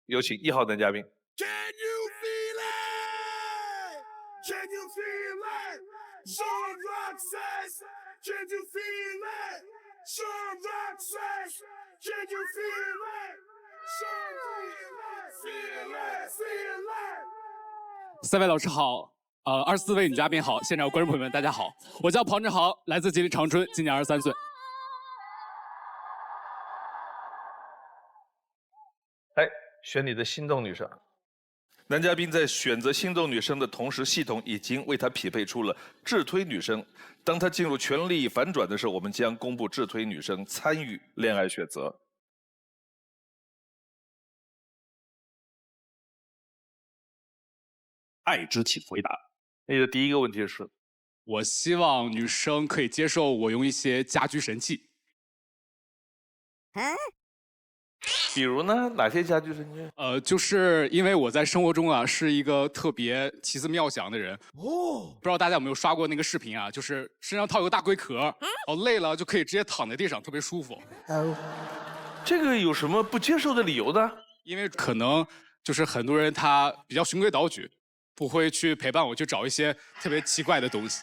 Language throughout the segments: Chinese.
有请1号男嘉宾。Can you feel it? Can you feel it? Sean Rock says, can you feel it? Sean Rock says, can you feel it? Sean feel it, feel it. 3位老师好，24位女嘉宾好，现场观众朋友们大家好，我叫庞志豪，来自吉林长春，今年23岁。哎，选你的心动女生。男嘉宾在选择心动女生的同时，系统已经为他匹配出了智推女生。当他进入权力反转的时候，我们将公布智推女生参与恋爱选择。爱之请回答。你的第一个问题是，我希望女生可以接受我用一些家居神器。比如呢，哪些家居神器？就是因为我在生活中啊是一个特别奇思妙想的人。不知道大家有没有刷过那个视频啊？就是身上套一个大龟壳，累了就可以直接躺在地上，特别舒服。这个有什么不接受的理由呢？因为可能就是很多人他比较循规蹈矩，不会去陪伴我去找一些特别奇怪的东西。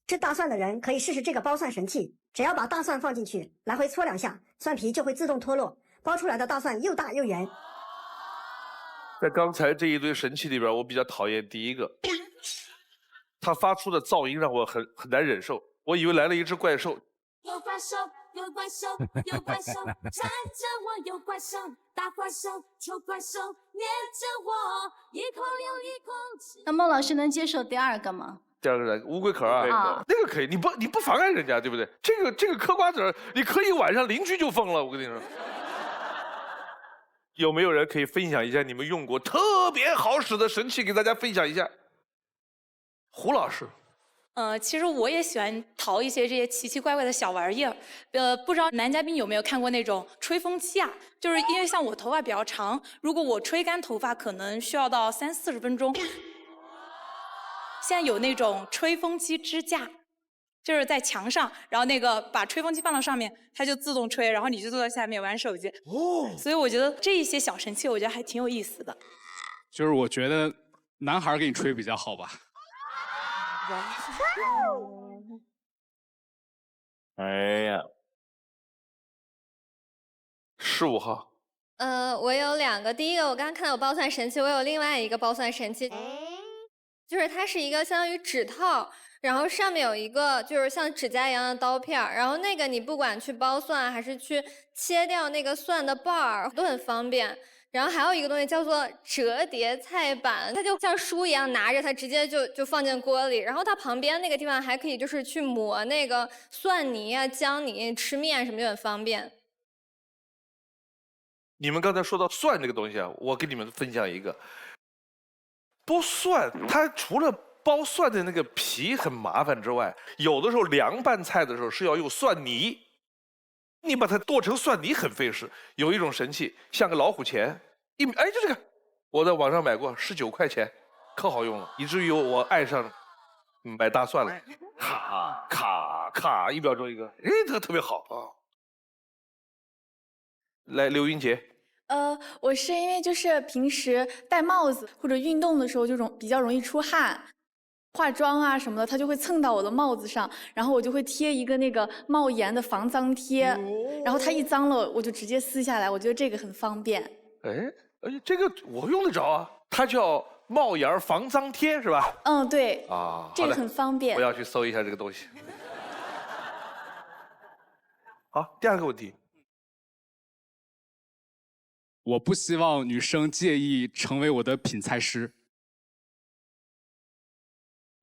吃大蒜的人可以试试这个剥蒜神器，只要把大蒜放进去，来回搓2下，蒜皮就会自动脱落，剥出来的大蒜又大又圆。在刚才这一堆神器里边，我比较讨厌第一个，它发出的噪音让我很难忍受。我以为来了一只怪兽。有怪兽，有怪兽，有怪兽，缠着我，有怪兽，大怪兽，臭怪兽，黏着我，一口又一口吃。那孟老师能接受第2个吗？第2个人乌龟壳啊，那个可以，你不妨碍人家，对不对？这个嗑瓜子儿，你嗑一晚上，邻居就疯了。我跟你说，有没有人可以分享一下你们用过特别好使的神器，给大家分享一下？胡老师。其实我也喜欢淘一些这些奇奇怪怪的小玩意儿。不知道男嘉宾有没有看过那种吹风机啊？就是因为像我头发比较长，如果我吹干头发，可能需要到30-40分钟。现在有那种吹风机支架，就是在墙上，然后那个把吹风机放到上面，它就自动吹，然后你就坐在下面玩手机。所以我觉得这一些小神器，我觉得还挺有意思的。就是我觉得男孩给你吹比较好吧。哎呀，15号。我有2个，第一个我刚刚看到有剥蒜神器，我有另外一个剥蒜神器，就是它是一个相当于指套，然后上面有一个就是像指甲一样的刀片，然后那个你不管去剥蒜还是去切掉那个蒜的瓣儿都很方便。然后还有一个东西叫做折叠菜板，它就像书一样拿着它直接就放进锅里，然后它旁边那个地方还可以就是去抹那个蒜泥啊、姜泥，吃面什么就很方便。你们刚才说到蒜这个东西啊，我给你们分享一个。剥蒜，它除了剥蒜的那个皮很麻烦之外，有的时候凉拌菜的时候是要用蒜泥。你把它剁成蒜泥很费事。有一种神器，像个老虎钳，哎，就这个，我在网上买过，19块钱，可好用了，以至于我爱上买大蒜了。咔咔咔，1秒钟一个，哎，这个特别好啊。来，刘云杰。我是因为就是平时戴帽子或者运动的时候就比较容易出汗。化妆啊什么的，它就会蹭到我的帽子上，然后我就会贴一个那个帽檐的防脏贴，然后它一脏了，我就直接撕下来，我觉得这个很方便。哎，这个我用得着啊，它叫帽檐防脏贴是吧？嗯，对。啊，这个很方便。我要去搜一下这个东西。好，第2个问题。我不希望女生介意成为我的品菜师。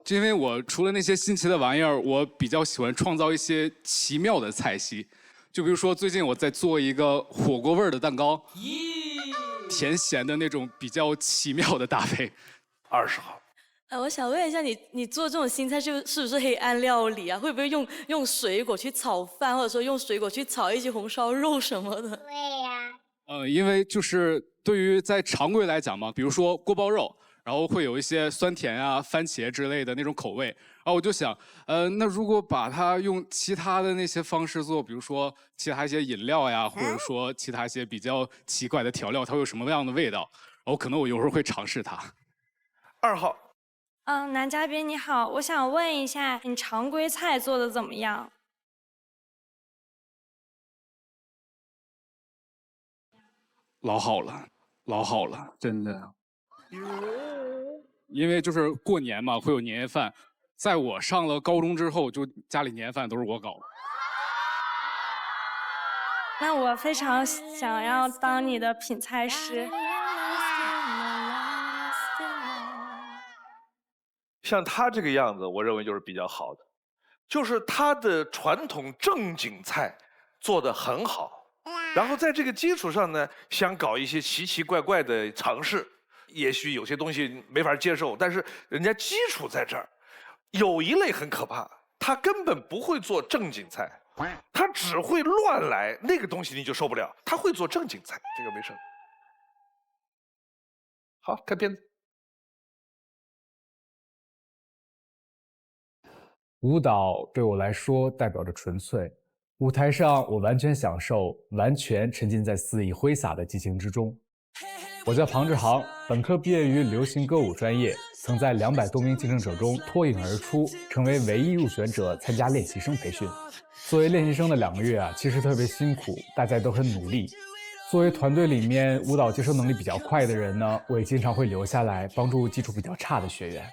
因为我除了那些新奇的玩意儿，我比较喜欢创造一些奇妙的菜系。就比如说，最近我在做一个火锅味儿的蛋糕，甜咸的那种比较奇妙的搭配。20号。我想问一下你做这种新菜是不是黑暗料理啊？会不会用水果去炒饭，或者说用水果去炒一些红烧肉什么的？对呀。因为就是对于在常规来讲嘛，比如说锅包肉，然后会有一些酸甜啊、番茄之类的那种口味，然后我就想，那如果把它用其他的那些方式做，比如说其他一些饮料呀，或者说其他一些比较奇怪的调料，它会有什么样的味道？然后可能我有时候会尝试它。2号。男嘉宾你好，我想问一下，你常规菜做的怎么样？老好了，老好了，真的。因为就是过年嘛，会有年夜饭，在我上了高中之后，就家里年夜饭都是我搞的。那我非常想要当你的品菜师。像他这个样子，我认为就是比较好的，就是他的传统正经菜做得很好，然后在这个基础上呢，想搞一些奇奇怪怪的尝试，也许有些东西没法接受，但是人家基础在这儿。有一类很可怕，他根本不会做正经菜，他只会乱来，那个东西你就受不了。他会做正经菜，这个没事。好，看片子。舞蹈对我来说代表着纯粹，舞台上我完全享受，完全沉浸在肆意挥洒的激情之中。我叫庞志航，本科毕业于流行歌舞专业，曾在200多名竞争者中脱颖而出，成为唯一入选者参加练习生培训。作为练习生的2个月啊，其实特别辛苦，大家都很努力。作为团队里面舞蹈接受能力比较快的人呢，我也经常会留下来帮助基础比较差的学员。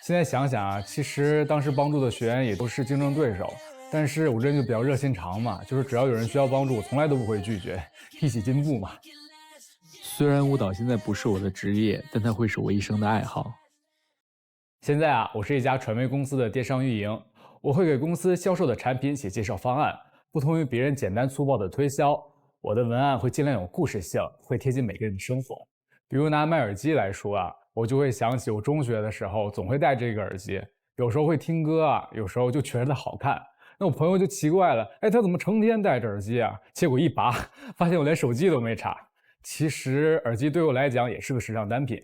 现在想想啊，其实当时帮助的学员也都是竞争对手，但是我这人就比较热心肠嘛，就是只要有人需要帮助，我从来都不会拒绝，一起进步嘛。虽然舞蹈现在不是我的职业，但它会是我一生的爱好。现在啊，我是一家传媒公司的电商运营，我会给公司销售的产品写介绍方案，不同于别人简单粗暴的推销，我的文案会尽量有故事性，会贴近每个人的生活。比如拿卖耳机来说啊，我就会想起我中学的时候总会戴这个耳机，有时候会听歌啊，有时候就觉得它好看。那我朋友就奇怪了，哎，他怎么成天戴着耳机啊？结果一拔，发现我连手机都没插。其实耳机对我来讲也是个时尚单品。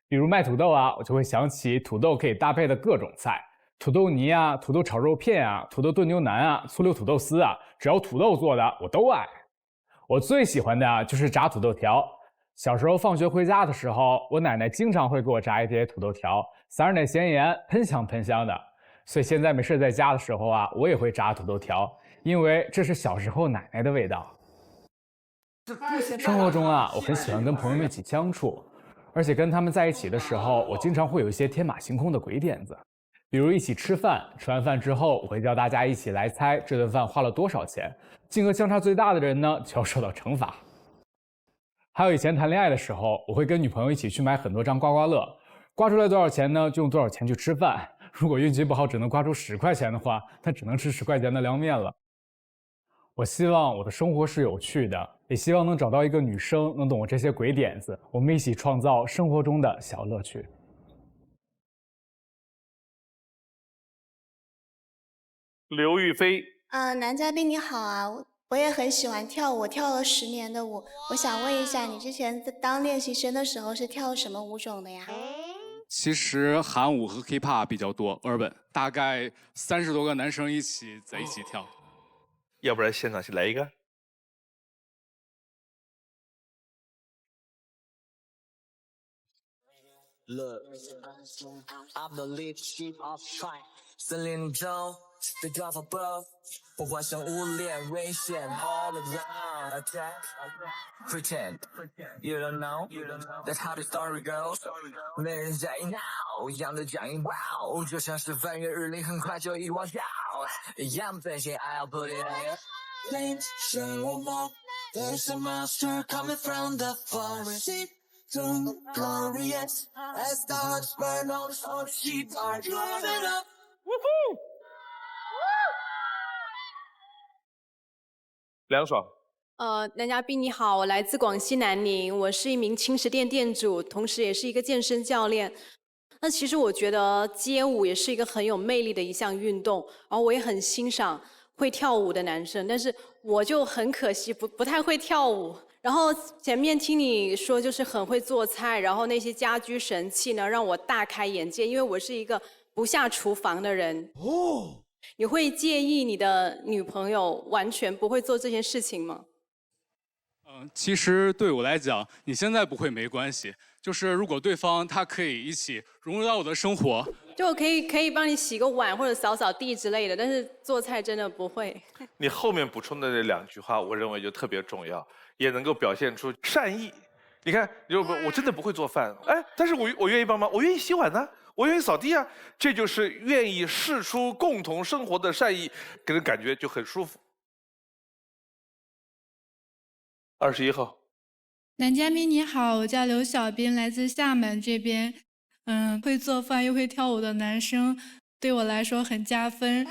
比如卖土豆啊，我就会想起土豆可以搭配的各种菜，土豆泥啊，土豆炒肉片啊，土豆炖牛腩啊，醋溜土豆丝啊，只要土豆做的我都爱。我最喜欢的就是炸土豆条。小时候放学回家的时候，我奶奶经常会给我炸一碟土豆条，撒上点咸盐，喷香喷香的。所以现在没事在家的时候啊，我也会炸土豆条，因为这是小时候奶奶的味道。生活中啊，我很喜欢跟朋友们一起相处，而且跟他们在一起的时候，我经常会有一些天马行空的鬼点子，比如一起吃饭，吃完饭之后，我会叫大家一起来猜这顿饭花了多少钱，金额相差最大的人呢，就要受到惩罚。还有以前谈恋爱的时候，我会跟女朋友一起去买很多张刮刮乐，刮出来多少钱呢，就用多少钱去吃饭。如果运气不好，只能刮出10块钱的话，那只能吃10块钱的凉面了。我希望我的生活是有趣的，也希望能找到一个女生能懂我这些鬼点子，我们一起创造生活中的小乐趣。刘亦菲。男嘉宾你好啊，我也很喜欢跳舞，我跳了10年的舞。我想问一下，你之前当练习生的时候是跳什么舞种的呀？其实韩舞和 K-pop 比较多 ，urban 大概30多个男生一起在一起跳。要不然现场先来一个。Look, I'm the leadership of trying. 森林中被抓发包，我幻想无脸危险 all around attack pretend you don't know that's how the story goes 没人在意 now 样的僵硬 wow 就像是翻越日历很快就遗忘掉样本性 I'll put it in Plains show up there's a monster coming from the forest Don't glorious as dogs burn all the sheep are driving up Woohoo! 凉爽。男嘉宾你好，我来自广西南宁，我是一名轻食店店主，同时也是一个健身教练。那其实我觉得街舞也是一个很有魅力的一项运动，然后我也很欣赏会跳舞的男生，但是我就很可惜不太会跳舞。然后前面听你说就是很会做菜，然后那些家居神器呢让我大开眼界，因为我是一个不下厨房的人。哦，你会介意你的女朋友完全不会做这件事情吗？其实对我来讲，你现在不会没关系。就是如果对方他可以一起融入到我的生活，就我可以帮你洗个碗或者扫扫地之类的，但是做菜真的不会。你后面补充的这2句话，我认为就特别重要，也能够表现出善意。你看，我真的不会做饭，哎，但是我愿意帮忙，我愿意洗碗呢，我愿意扫地啊，这就是愿意释出共同生活的善意，给人感觉就很舒服。21号，男嘉宾你好，我叫刘小斌，来自厦门这边。会做饭又会跳舞的男生，对我来说很加分。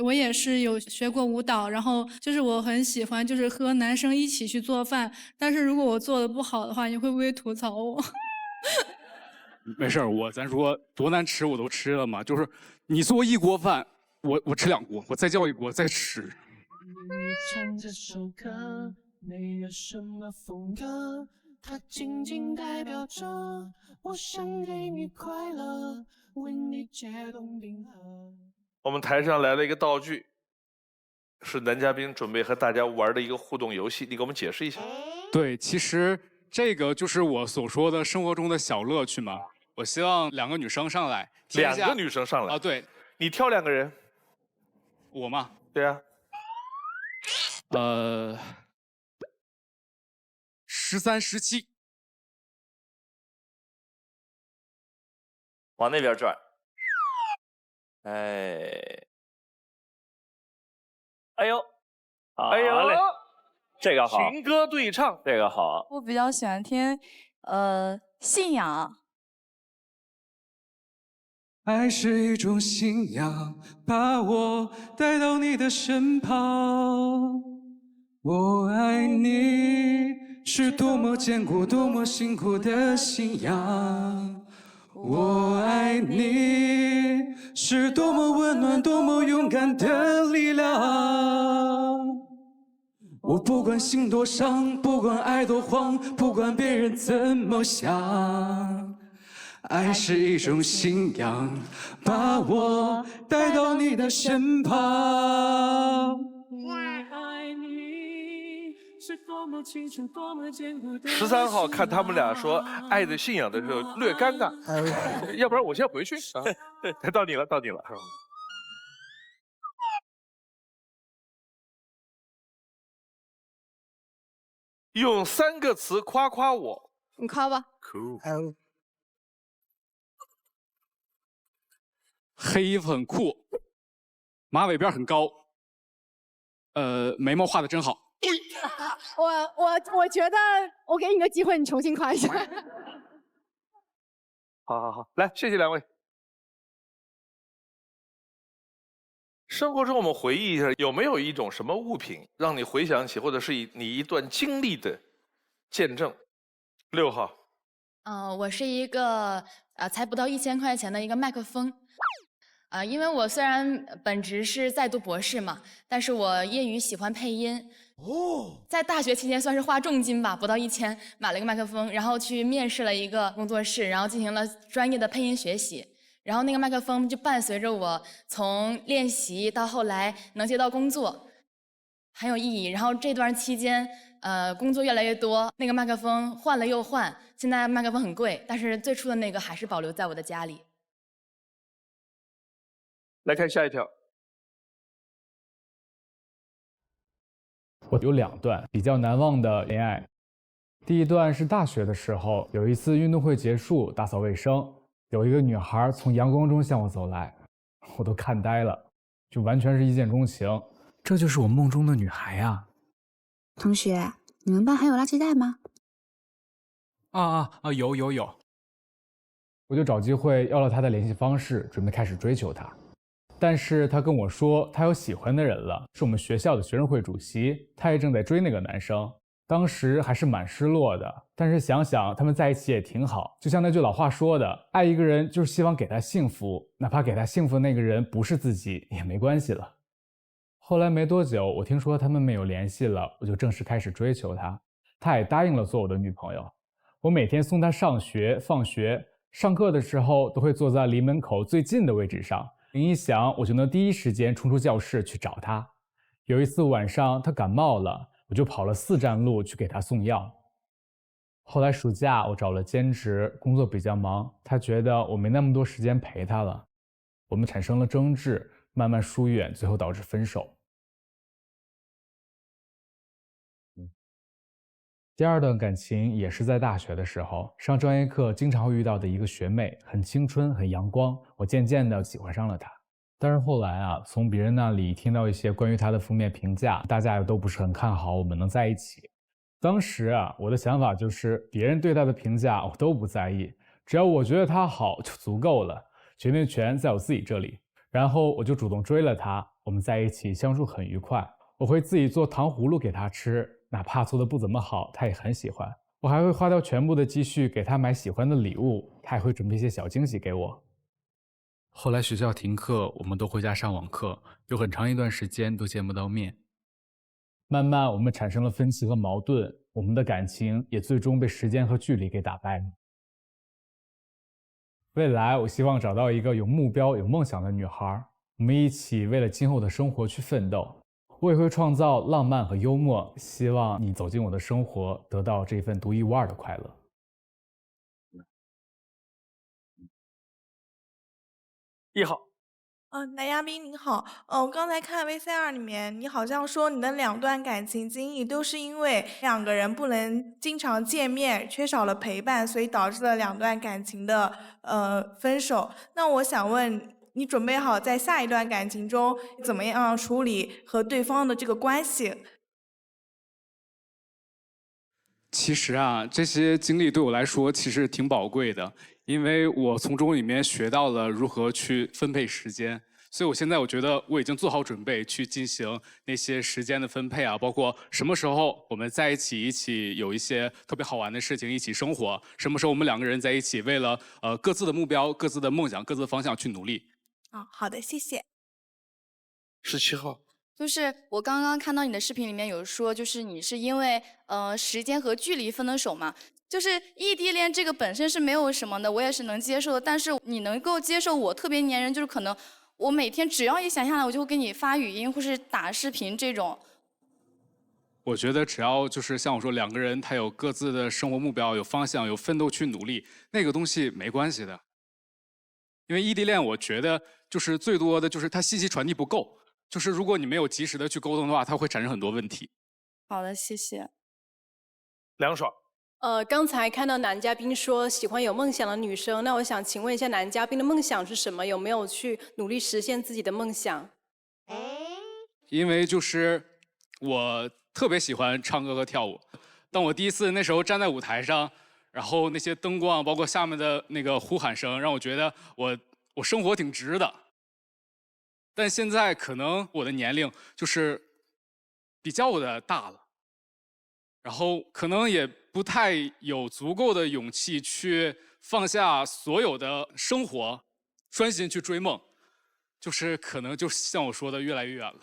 我也是有学过舞蹈，然后就是我很喜欢，就是和男生一起去做饭。但是如果我做的不好的话，你会不会吐槽我？没事儿，咱说多难吃我都吃了嘛。就是你做1锅饭，我吃2锅，我再叫1锅再吃。唱这首歌没有什么风格，它仅仅代表着我想给你快乐，为你解冻冰河。我们台上来了一个道具，是男嘉宾准备和大家玩的一个互动游戏，你给我们解释一下。对，其实这个就是我所说的生活中的小乐趣嘛。我希望2个女生上来，2个女生上来啊？对，你挑2个人，我吗？对啊。13、17，往那边转。哎呦，哎呦嘞，这个好，情歌对唱，这个好。我比较喜欢听信仰。爱是一种信仰，把我带到你的身旁。我爱你是多么坚固、多么辛苦的信仰。我爱你是多么温暖、多么勇敢的力量。我不管心多伤，不管爱多慌，不管别人怎么想。爱是一种信仰，把我带到你的身旁。13号看他们俩说爱的信仰的时候略尴尬，要不然我先回去啊。到你了，到你了。用3个词夸夸我。你夸吧。Cool。黑衣服很酷，马尾辫很高，眉毛画的真好。我觉得我给你个机会，你重新夸一下。好，来，谢谢2位。生活中我们回忆一下，有没有一种什么物品让你回想起，或者是你一段经历的见证？6号。我是一个才不到1000块钱的一个麦克风。因为我虽然本职是在读博士嘛，但是我业余喜欢配音。在大学期间算是花重金吧，不到1000买了一个麦克风，然后去面试了一个工作室，然后进行了专业的配音学习。然后那个麦克风就伴随着我从练习到后来能接到工作，很有意义。然后这段期间，工作越来越多，那个麦克风换了又换，现在麦克风很贵，但是最初的那个还是保留在我的家里。来看下一条。我有2段比较难忘的恋爱。第一段是大学的时候，有一次运动会结束，打扫卫生，有一个女孩从阳光中向我走来，我都看呆了，就完全是一见钟情。这就是我梦中的女孩呀！同学，你们班还有垃圾袋吗？有。我就找机会要了她的联系方式，准备开始追求她。但是他跟我说他有喜欢的人了，是我们学校的学生会主席，他也正在追那个男生。当时还是蛮失落的，但是想想他们在一起也挺好，就像那句老话说的，爱一个人就是希望给他幸福，哪怕给他幸福的那个人不是自己也没关系了。后来没多久，我听说他们没有联系了，我就正式开始追求她，她也答应了做我的女朋友。我每天送她上学、放学，上课的时候都会坐在离门口最近的位置上，铃一响，我就能第一时间冲出教室去找她。有一次晚上，她感冒了，我就跑了4站路去给她送药。后来暑假我找了兼职，工作比较忙，她觉得我没那么多时间陪她了，我们产生了争执，慢慢疏远，最后导致分手。第二段感情也是在大学的时候，上专业课经常会遇到的一个学妹，很青春，很阳光，我渐渐的喜欢上了她。但是后来啊，从别人那里听到一些关于她的负面评价，大家也都不是很看好我们能在一起。当时啊，我的想法就是别人对她的评价我都不在意，只要我觉得她好就足够了，决定权在我自己这里。然后我就主动追了她，我们在一起相处很愉快，我会自己做糖葫芦给她吃，哪怕做的不怎么好，她也很喜欢。我还会花掉全部的积蓄给她买喜欢的礼物，她也会准备一些小惊喜给我。后来学校停课，我们都回家上网课，有很长一段时间都见不到面。慢慢我们产生了分歧和矛盾，我们的感情也最终被时间和距离给打败了。未来我希望找到一个有目标、有梦想的女孩，我们一起为了今后的生活去奋斗。我也会创造浪漫和幽默，希望你走进我的生活，得到这份独一无二的快乐。1号。男嘉宾您好，我刚才看 VCR 里面，你好像说你的2段感情经历都是因为2个人不能经常见面，缺少了陪伴，所以导致了2段感情的分手。那我想问，你准备好在下一段感情中怎么样处理和对方的这个关系？其实啊，这些经历对我来说其实挺宝贵的，因为我从中里面学到了如何去分配时间，所以我现在我觉得我已经做好准备去进行那些时间的分配啊，包括什么时候我们在一起有一些特别好玩的事情，一起生活，什么时候我们2个人在一起为了各自的目标、各自的梦想、各自的方向去努力。好的，谢谢。17号。就是我刚刚看到你的视频里面有说，就是你是因为时间和距离分的手嘛，就是异地恋这个本身是没有什么的，我也是能接受的。但是你能够接受我特别粘人，就是可能我每天只要一想下来，我就会给你发语音或是打视频这种。我觉得只要就是像我说，2个人他有各自的生活目标、有方向、有奋斗去努力，那个东西没关系的。因为异地恋，我觉得就是最多的就是它信息传递不够。就是如果你没有及时的去沟通的话，它会产生很多问题。好的，谢谢。凉爽。刚才看到男嘉宾说喜欢有梦想的女生，那我想请问一下男嘉宾的梦想是什么？有没有去努力实现自己的梦想？因为就是我特别喜欢唱歌和跳舞。当我第一次那时候站在舞台上，然后那些灯光，包括下面的那个呼喊声，让我觉得我生活挺值的。但现在可能我的年龄就是比较的大了，然后可能也不太有足够的勇气去放下所有的生活，专心去追梦，就是可能就像我说的越来越远了。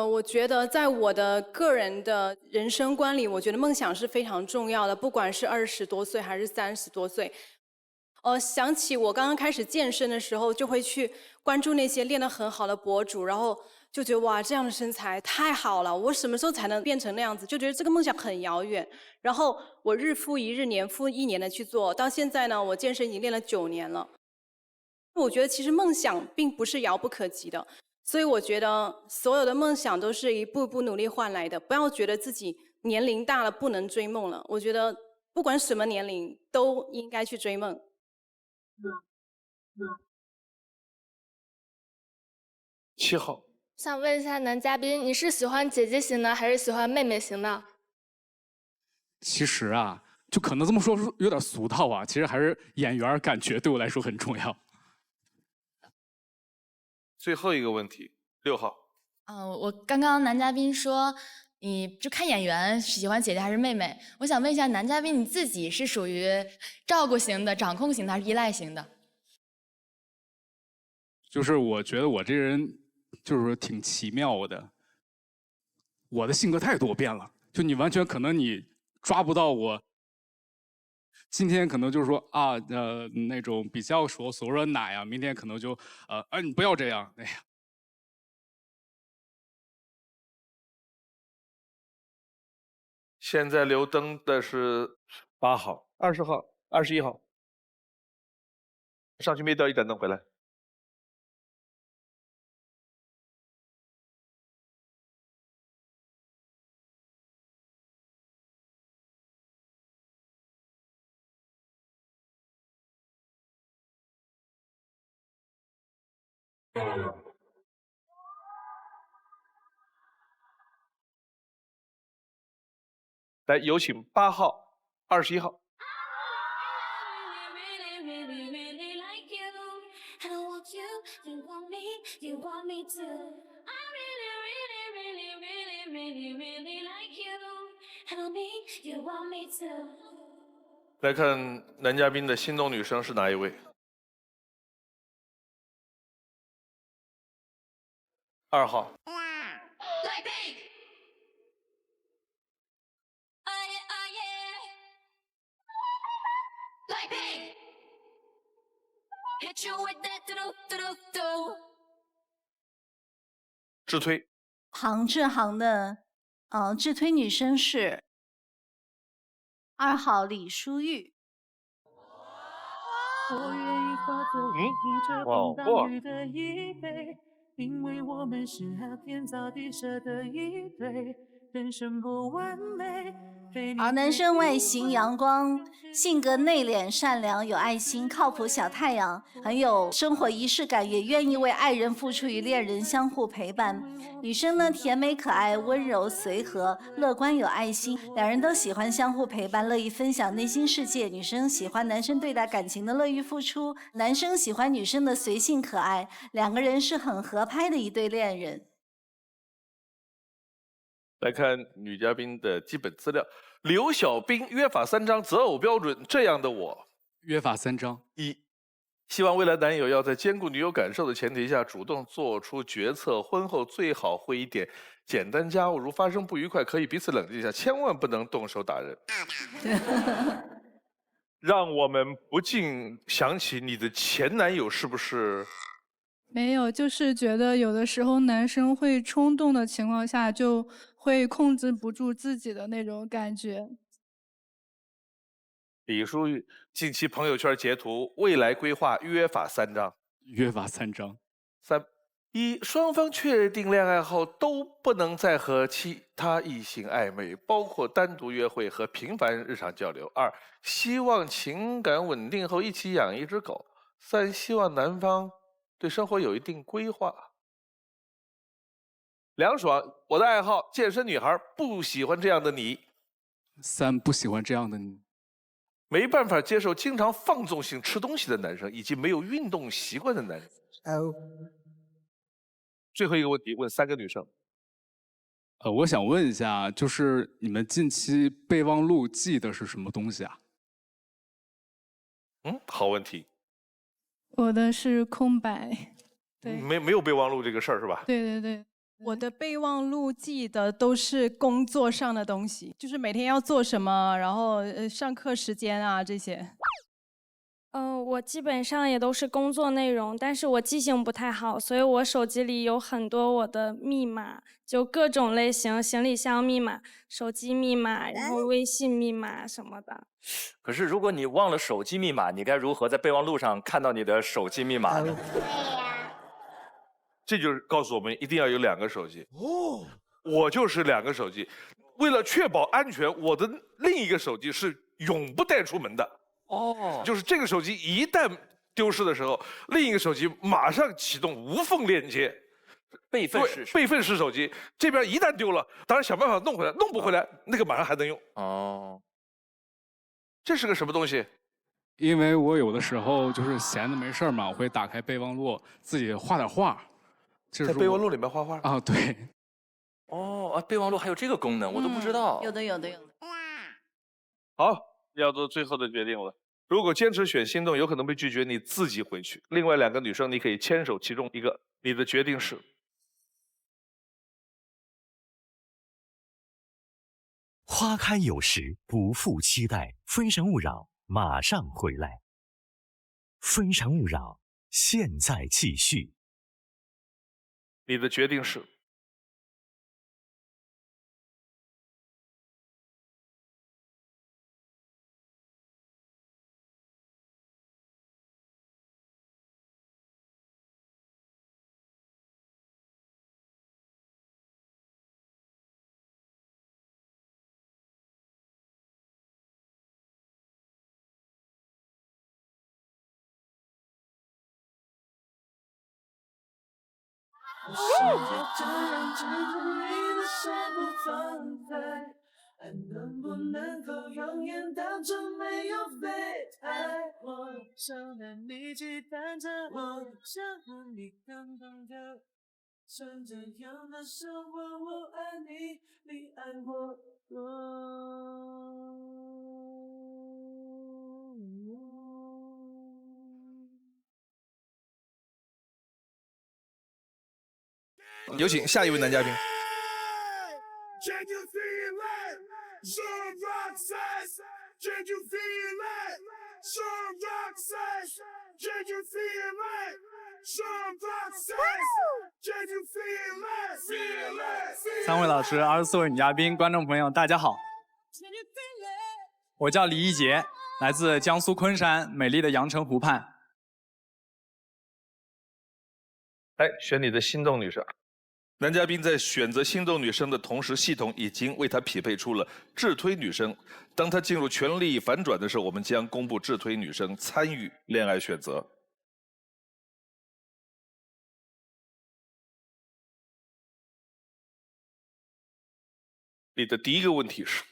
我觉得在我的个人的人生观里，我觉得梦想是非常重要的，不管是20多岁还是30多岁。想起我刚刚开始健身的时候，就会去关注那些练得很好的博主，然后就觉得哇，这样的身材太好了，我什么时候才能变成那样子？就觉得这个梦想很遥远。然后我日复一日、年复一年的去做，到现在呢，我健身已经练了9年了。我觉得其实梦想并不是遥不可及的，所以我觉得所有的梦想都是一步步努力换来的。不要觉得自己年龄大了不能追梦了，我觉得不管什么年龄都应该去追梦。7号。想问一下男嘉宾，你是喜欢姐姐型的还是喜欢妹妹型的？其实啊，就可能这么说有点俗套啊，其实还是眼缘感觉对我来说很重要。最后一个问题，6号。我刚刚男嘉宾说你就看眼缘，喜欢姐姐还是妹妹？我想问一下男嘉宾，你自己是属于照顾型的、掌控型的还是依赖型的？就是我觉得我这人就是说挺奇妙的。我的性格太多变了，就你完全可能你抓不到我。今天可能就是说啊，那种比较所说的奶啊，明天可能就你不要这样，哎呀。现在留灯的是8号、20号、21号，上去灭掉一盏灯回来。来，有请8号、21号。来看男嘉宾的心动女生是哪一位？2号。智推。杭志航的智推女生是2号李淑玉。因为我们是天造地设的一对，人生不完美。而男生外形阳光，性格内敛善良，有爱心，靠谱小太阳，很有生活仪式感，也愿意为爱人付出与恋人相互陪伴。女生呢，甜美可爱，温柔随和，乐观有爱心，两人都喜欢相互陪伴，乐意分享内心世界。女生喜欢男生对待感情的乐于付出，男生喜欢女生的随性可爱，两个人是很合拍的一对恋人。来看女嘉宾的基本资料：刘小兵，约法3章，择偶标准这样的我。约法3章：1，希望未来男友要在兼顾女友感受的前提下，主动做出决策。婚后最好会一点简单家务，如发生不愉快可以彼此冷静一下，千万不能动手打人。让我们不禁想起你的前男友是不是？没有，就是觉得有的时候男生会冲动的情况下，就会控制不住自己的那种感觉。李淑玉，近期朋友圈截图，未来规划约法3章。约法3章：1，双方确定恋爱后都不能再和其他异性暧昧，包括单独约会和频繁日常交流。2，希望情感稳定后一起养一只狗。3，希望男方对生活有一定规划。凉爽，我的爱好健身女孩，不喜欢这样的你。3，不喜欢这样的你。没办法接受经常放纵性吃东西的男生，以及没有运动习惯的男人。最后一个问题，问3个女生。我想问一下，就是你们近期备忘录记的是什么东西啊？好问题。我的是空白。对，没有备忘录这个事儿是吧？对对对。我的备忘录记的都是工作上的东西，就是每天要做什么，然后上课时间啊这些。我基本上也都是工作内容，但是我记性不太好，所以我手机里有很多我的密码，就各种类型，行李箱密码、手机密码，然后微信密码什么的。可是如果你忘了手机密码，你该如何在备忘录上看到你的手机密码呢？这就是告诉我们一定要有2个手机。我就是2个手机，为了确保安全，我的另一个手机是永不带出门的。就是这个手机一旦丢失的时候，另一个手机马上启动无缝链接。备份式手机，这边一旦丢了，当然想办法弄回来，弄不回来，那个马上还能用。这是个什么东西？因为我有的时候就是闲的没事儿嘛，我会打开备忘录，自己画点画。在备忘录里面画画啊？对。备忘录还有这个功能，我都不知道。有的。好，要做最后的决定了。如果坚持选心动，有可能被拒绝，你自己回去。另外2个女生，你可以牵手其中一个。你的决定是花开有时，不负期待。非诚勿扰，马上回来。非诚勿扰，现在继续。你的决定是？我试着这样记住你的手不放开，爱能不能够永远当作没有被爱？我想带你去探查，我想和你看朋友，像这样的生活，我爱你，你爱我。有请下一位男嘉宾。 Can you feel it? Some rock says. Can you feel it? Some rock says. Can you feel it? Some rock says. Can you feel it? Feel it. 3位老师、24位女嘉宾、观众朋友，大家好。我叫李一杰，来自江苏昆山美丽的阳澄湖畔。来选你的心动女生。男嘉宾在选择心动女生的同时，系统已经为他匹配出了智推女生。当他进入权力反转的时候，我们将公布智推女生参与恋爱选择。你的第一个问题是？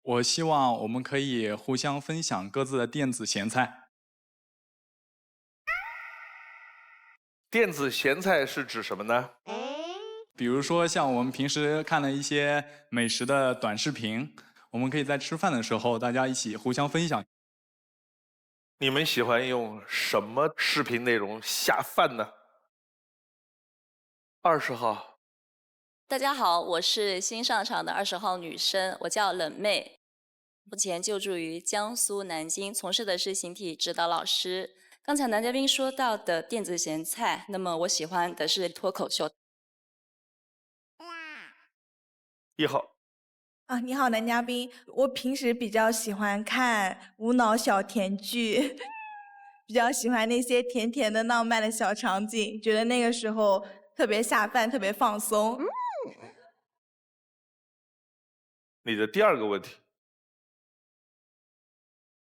我希望我们可以互相分享各自的电子咸菜。电子咸菜是指什么呢？比如说像我们平时看了一些美食的短视频，我们可以在吃饭的时候大家一起互相分享。你们喜欢用什么视频内容下饭呢？20号。大家好，我是新上场的20号女生，我叫冷妹，目前就住于江苏南京，从事的是形体指导老师。刚才男嘉宾说到的电子咸菜，那么我喜欢的是脱口秀。1号。啊，你好，男嘉宾，我平时比较喜欢看无脑小甜剧，比较喜欢那些甜甜的浪漫的小场景，觉得那个时候特别下饭，特别放松。你的第二个问题。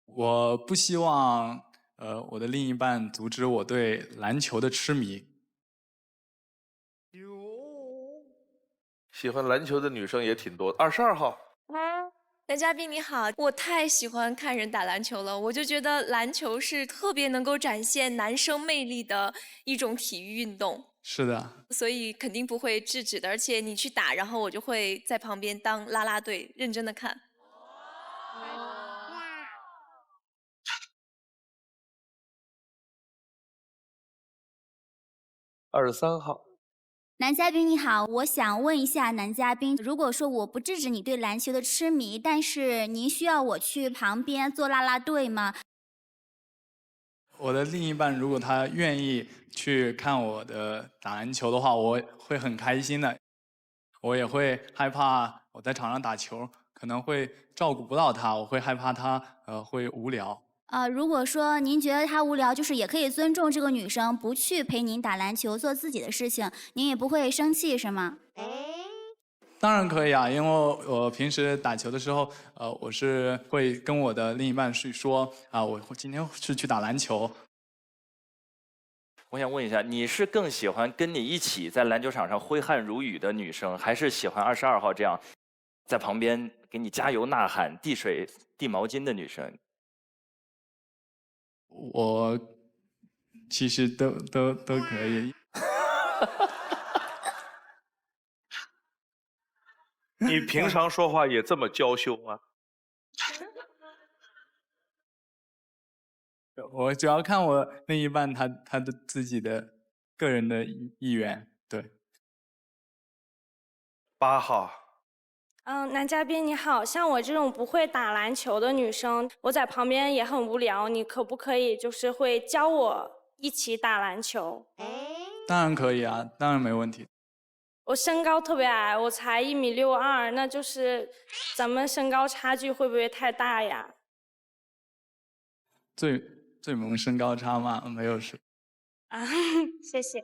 我不希望我的另一半阻止我对篮球的痴迷。喜欢篮球的女生也挺多。22号。男嘉宾你好，我太喜欢看人打篮球了，我就觉得篮球是特别能够展现男生魅力的一种体育运动。是的。所以肯定不会制止的，而且你去打，然后我就会在旁边当啦啦队，认真的看。23号。男嘉宾你好，我想问一下男嘉宾，如果说我不制止你对篮球的痴迷，但是您需要我去旁边做啦啦队吗？我的另一半如果他愿意去看我的打篮球的话，我会很开心的。我也会害怕我在场上打球可能会照顾不到他，我会害怕他会无聊。如果说您觉得他无聊，就是也可以尊重这个女生，不去陪您打篮球，做自己的事情，您也不会生气是吗？当然可以啊，因为我平时打球的时候，我是会跟我的另一半去说我今天是去打篮球。我想问一下，你是更喜欢跟你一起在篮球场上挥汗如雨的女生，还是喜欢22号这样在旁边给你加油呐喊、递水、递毛巾的女生？我其实都可以。你平常说话也这么娇羞吗？我主要看我另一半他的自己的个人的意愿，对。8号。男嘉宾你好，像我这种不会打篮球的女生，我在旁边也很无聊，你可不可以就是会教我一起打篮球？当然可以啊，当然没问题。我身高特别矮，我才1.62米，那就是咱们身高差距会不会太大呀？最萌身高差嘛，没有事。啊，谢谢。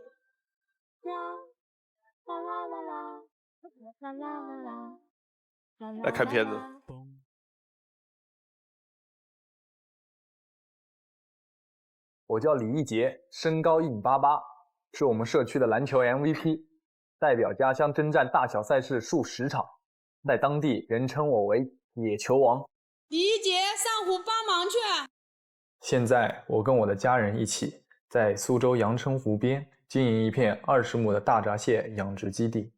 来看片子。我叫李一杰，身高1.88米，是我们社区的篮球 MVP， 代表家乡征战大小赛事数10场，在当地人称我为野球王。李一杰，上湖帮忙去。现在我跟我的家人一起在苏州阳澄湖边经营一片20亩的大闸蟹养殖基地。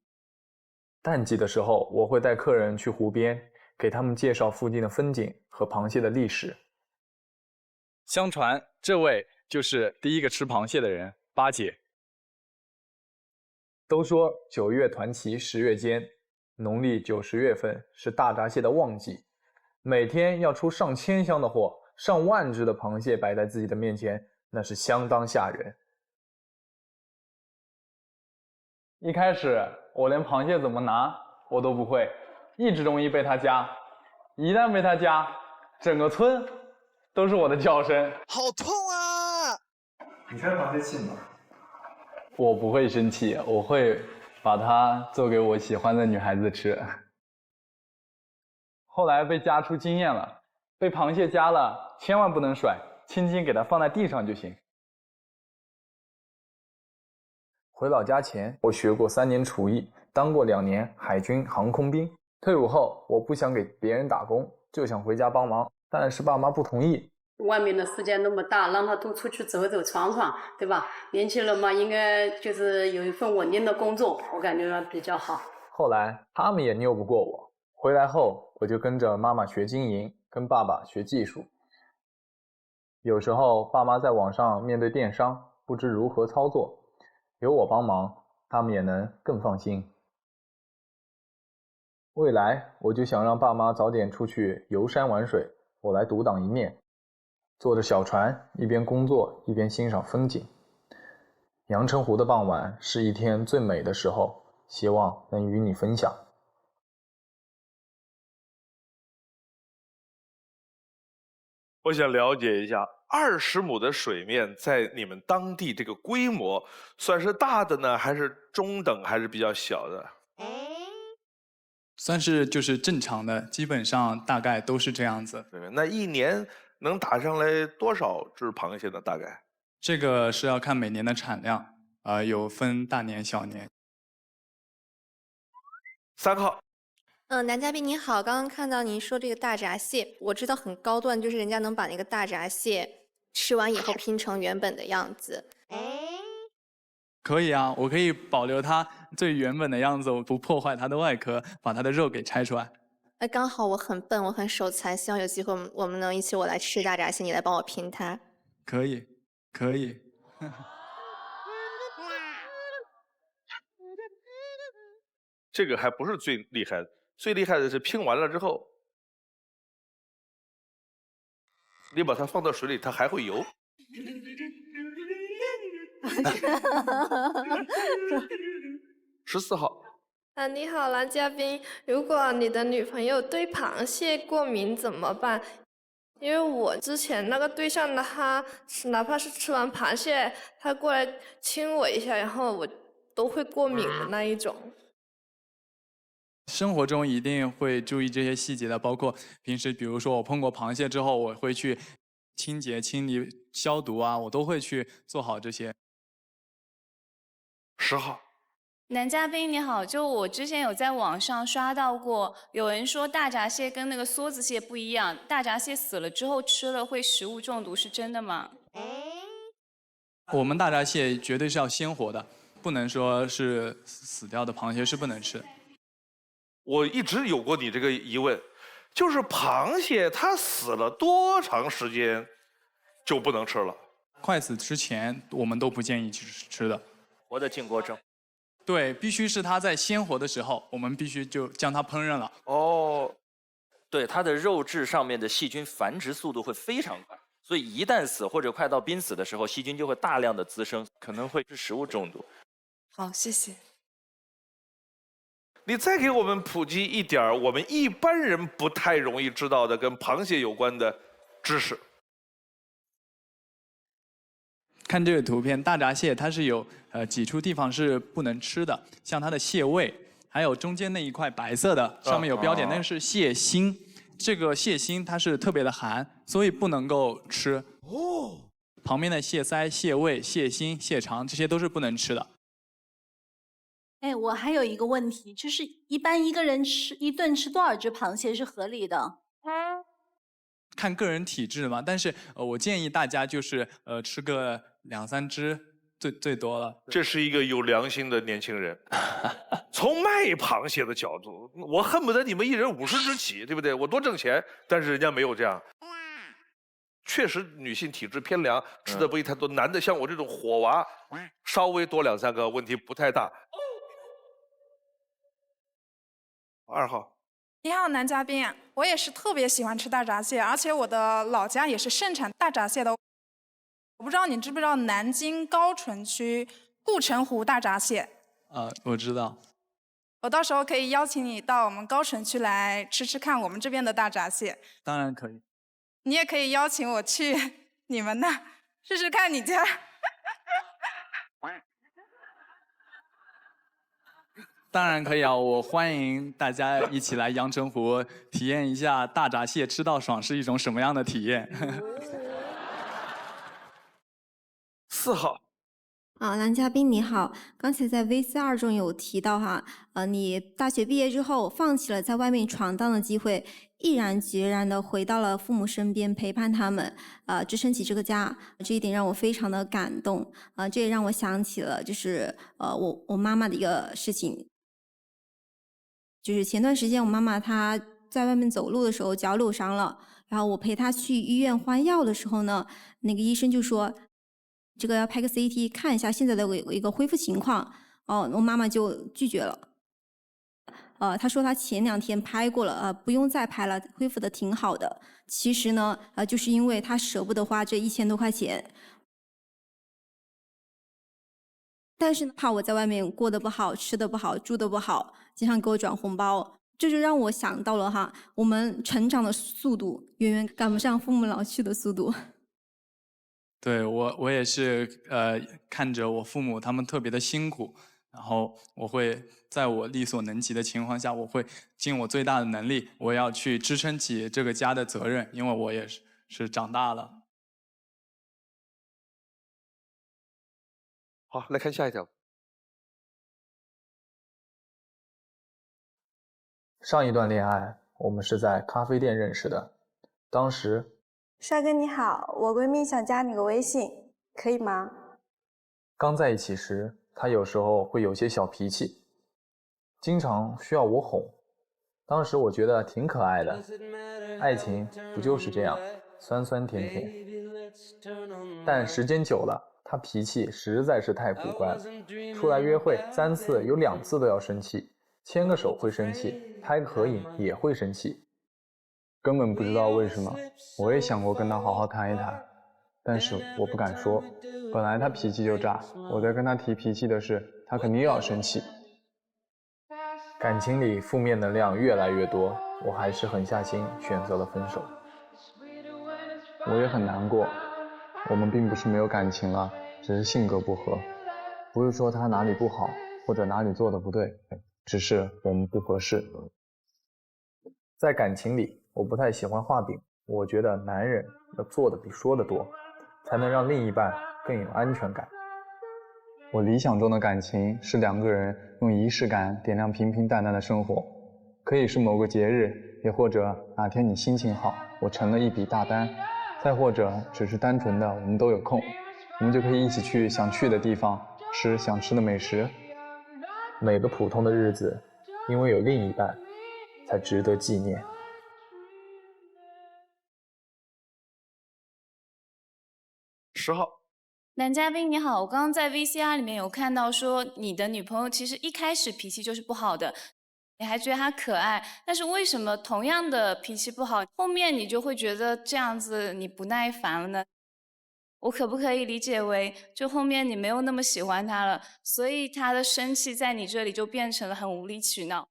淡季的时候，我会带客人去湖边，给他们介绍附近的风景和螃蟹的历史。相传这位就是第一个吃螃蟹的人，八姐。都说9月团旗10月间，农历9、10月份是大闸蟹的旺季，每天要出上千箱的货，上万只的螃蟹摆在自己的面前，那是相当吓人。一开始我连螃蟹怎么拿我都不会，一直容易被他夹，一旦被他夹，整个村都是我的叫声。好痛啊！你开螃蟹气吗？我不会生气，我会把它做给我喜欢的女孩子吃。后来被夹出经验了，被螃蟹夹了千万不能甩，轻轻给它放在地上就行。回老家前，我学过3年厨艺，当过2年海军航空兵。退伍后，我不想给别人打工，就想回家帮忙，但是爸妈不同意。外面的世界那么大，让他多出去走走闯闯，对吧？年轻人嘛，应该就是有一份稳定的工作，我感觉比较好。后来他们也拗不过我，回来后我就跟着妈妈学经营，跟爸爸学技术。有时候爸妈在网上面对电商，不知如何操作，有我帮忙，他们也能更放心。未来我就想让爸妈早点出去游山玩水，我来独当一面，坐着小船，一边工作一边欣赏风景。阳澄湖的傍晚是一天最美的时候，希望能与你分享。我想了解一下，20亩的水面在你们当地这个规模，算是大的呢，还是中等，还是比较小的？算是就是正常的，基本上大概都是这样子。那一年能打上来多少只螃蟹呢？大概？这个是要看每年的产量，有分大年小年。3号。男嘉宾你好，刚刚看到您说这个大闸蟹，我知道很高端，就是人家能把那个大闸蟹吃完以后拼成原本的样子。可以啊，我可以保留它最原本的样子，我不破坏它的外壳，把它的肉给拆出来。刚好我很笨，我很手残，希望有机会我们能一起，我来吃大闸蟹，你来帮我拼它。可以，可以。这个还不是最厉害的，最厉害的是拼完了之后，你把它放到水里，它还会游。14号。你好，男嘉宾。如果你的女朋友对螃蟹过敏怎么办？因为我之前那个对象的他，哪怕是吃完螃蟹，他过来亲我一下，然后我都会过敏的那一种。生活中一定会注意这些细节的，包括平时，比如说我碰过螃蟹之后，我会去清洁、清理、消毒啊，我都会去做好这些。10号。男嘉宾你好，就我之前有在网上刷到过，有人说大闸蟹跟那个梭子蟹不一样，大闸蟹死了之后吃了会食物中毒，是真的吗？我们大闸蟹绝对是要鲜活的，不能说是死掉的螃蟹是不能吃。我一直有过你这个疑问，就是螃蟹它死了多长时间就不能吃了？快死之前我们都不建议去吃的。活的进锅蒸。对，必须是它在鲜活的时候，我们必须就将它烹饪了。哦，对，它的肉质上面的细菌繁殖速度会非常快，所以一旦死或者快到濒死的时候，细菌就会大量的滋生，可能会是食物中毒。好，谢谢。你再给我们普及一点我们一般人不太容易知道的跟螃蟹有关的知识。看这个图片，大闸蟹它是有几处地方是不能吃的，像它的蟹胃，还有中间那一块白色的，上面有标点，那个是蟹心。这个蟹心它是特别的寒，所以不能够吃。哦。旁边的蟹腮、蟹胃、蟹心、蟹肠，这些都是不能吃的。哎，我还有一个问题，就是一般一个人一顿吃多少只螃蟹是合理的？看个人体质嘛，但是我建议大家就是吃个2、3只最多了。这是一个有良心的年轻人。从卖螃蟹的角度，我恨不得你们一人50只起，对不对？我多挣钱，但是人家没有这样。确实，女性体质偏凉，吃的不宜太多。男的像我这种火娃，稍微多2、3个问题不太大。2号。你好，男嘉宾，我也是特别喜欢吃大闸蟹，而且我的老家也是盛产大闸蟹的。我不知道你知不知道南京高淳区护城湖大闸蟹？我知道。我到时候可以邀请你到我们高淳区来吃吃看我们这边的大闸蟹。当然可以。你也可以邀请我去你们那试试看你家。当然可以啊，我欢迎大家一起来阳澄湖体验一下大闸蟹吃到爽是一种什么样的体验。4号。男嘉宾你好，刚才在 VC2中有提到哈，你大学毕业之后放弃了在外面闯荡的机会，毅然决然的回到了父母身边陪伴他们，支撑起这个家，这一点让我非常的感动，这也让我想起了就是我妈妈的一个事情，就是前段时间我妈妈她在外面走路的时候脚扭伤了，然后我陪她去医院换药的时候呢，那个医生就说，这个要拍个 CT 看一下现在的一个恢复情况。我妈妈就拒绝了。她说她前2天拍过了，不用再拍了，恢复的挺好的。其实呢，就是因为她舍不得花这1000多块钱，但是怕我在外面过得不好，吃得不好，住得不好，经常给我转红包，这就让我想到了哈，我们成长的速度远远赶不上父母老去的速度。对，我也是看着我父母他们特别的辛苦，然后我会在我力所能及的情况下，我会尽我最大的能力，我要去支撑起这个家的责任，因为我也是长大了。好，来看下一条。上一段恋爱，我们是在咖啡店认识的，当时。帅哥你好，我闺蜜想加你个微信，可以吗？刚在一起时，她有时候会有些小脾气，经常需要我哄。当时我觉得挺可爱的，爱情不就是这样，酸酸甜甜。但时间久了，她脾气实在是太古怪了。出来约会3次，有2次都要生气，牵个手会生气，拍个合影也会生气。根本不知道为什么，我也想过跟他好好谈一谈，但是我不敢说。本来他脾气就炸，我在跟他提脾气的事，他肯定要生气。感情里负面能量越来越多，我还是狠下心选择了分手。我也很难过，我们并不是没有感情了，只是性格不合，不是说他哪里不好或者哪里做的不对，只是我们不合适。在感情里，我不太喜欢画饼，我觉得男人要做的比说的多，才能让另一半更有安全感。我理想中的感情是2个人用仪式感点亮平平淡淡的生活，可以是某个节日，也或者哪天你心情好，我成了一笔大单，再或者只是单纯的我们都有空，我们就可以一起去想去的地方，吃想吃的美食。每个普通的日子，因为有另一半，才值得纪念。10号。男嘉宾你好，我刚刚在 VCR 里面有看到说你的女朋友其实一开始脾气就是不好的，你还觉得她可爱，但是为什么同样的脾气不好，后面你就会觉得这样子你不耐烦了呢？我可不可以理解为，就后面你没有那么喜欢她了，所以她的生气在你这里就变成了很无理取闹？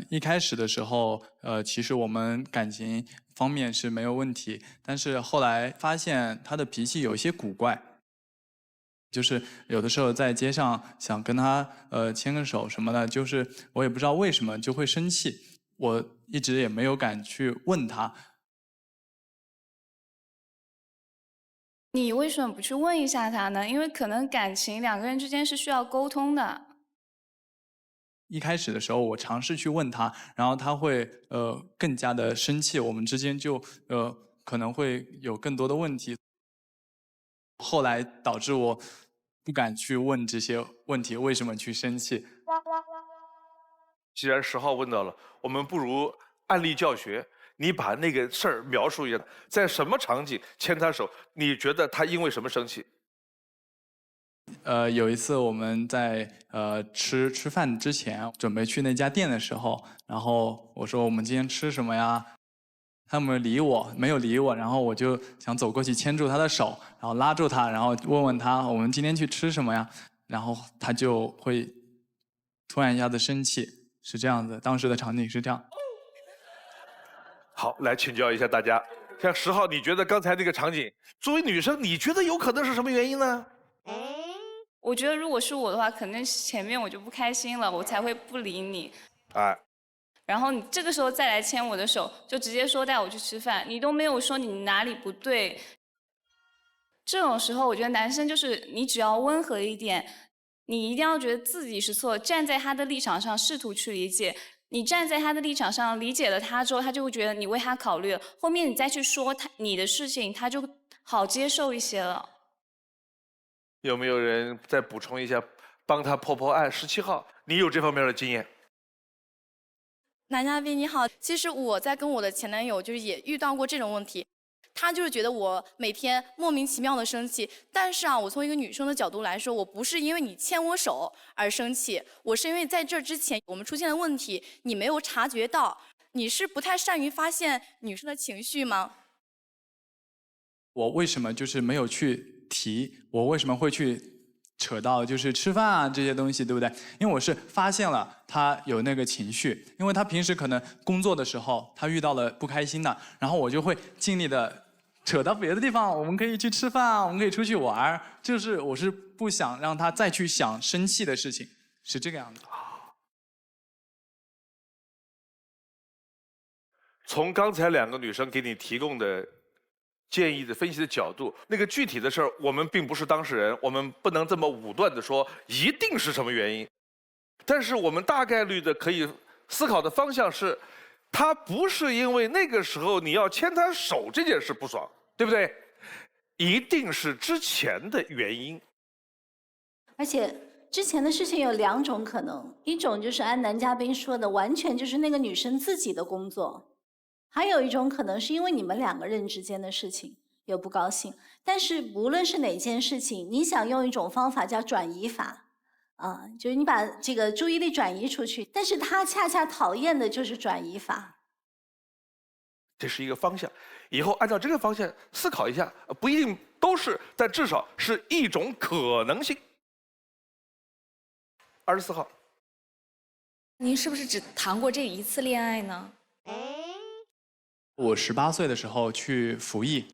一开始的时候，其实我们感情方面是没有问题，但是后来发现他的脾气有一些古怪，就是有的时候在街上想跟他牵个手什么的，就是我也不知道为什么就会生气，我一直也没有敢去问他。你为什么不去问一下他呢？因为可能感情两个人之间是需要沟通的。一开始的时候，我尝试去问他，然后他会更加的生气，我们之间就可能会有更多的问题。后来导致我不敢去问这些问题，为什么去生气？既然10号问到了，我们不如案例教学，你把那个事儿描述一下，在什么场景牵他手，你觉得他因为什么生气？有一次我们在吃饭之前，准备去那家店的时候，然后我说我们今天吃什么呀？他没有理我，然后我就想走过去牵住他的手，然后拉住他，然后问问他我们今天去吃什么呀？然后他就会突然一下子生气，是这样子，当时的场景是这样。好，来请教一下大家，像10号，你觉得刚才那个场景，作为女生，你觉得有可能是什么原因呢？我觉得如果是我的话，可能前面我就不开心了，我才会不理你。哎，然后你这个时候再来牵我的手，就直接说带我去吃饭，你都没有说你哪里不对。这种时候，我觉得男生就是你只要温和一点，你一定要觉得自己是错，站在他的立场上试图去理解。你站在他的立场上理解了他之后，他就会觉得你为他考虑了，后面你再去说你的事情，他就好接受一些了。有没有人再补充一下，帮他破案？17号，你有这方面的经验？男嘉宾你好，其实我在跟我的前男友就是也遇到过这种问题，他就是觉得我每天莫名其妙的生气，但是啊，我从一个女生的角度来说，我不是因为你牵我手而生气，我是因为在这之前我们出现了问题，你没有察觉到，你是不太善于发现女生的情绪吗？我为什么就是没有去提，我为什么会去扯到就是吃饭啊这些东西，对不对？因为我是发现了他有那个情绪，因为他平时可能工作的时候他遇到了不开心的，然后我就会尽力的扯到别的地方，我们可以去吃饭啊，我们可以出去玩，就是我是不想让他再去想生气的事情，是这个样子。从刚才2个女生给你提供的建议的分析的角度，那个具体的事儿，我们并不是当事人，我们不能这么武断的说一定是什么原因。但是我们大概率的可以思考的方向是，他不是因为那个时候你要牵他手这件事不爽，对不对？一定是之前的原因。而且之前的事情有2种可能，一种就是按男嘉宾说的，完全就是那个女生自己的工作。还有一种可能是因为你们2个人之间的事情有不高兴，但是无论是哪件事情，你想用一种方法叫转移法，就是你把这个注意力转移出去，但是他恰恰讨厌的就是转移法。这是一个方向，以后按照这个方向思考一下，不一定都是，但至少是一种可能性。24号，您是不是只谈过这一次恋爱呢？我18岁的时候去服役，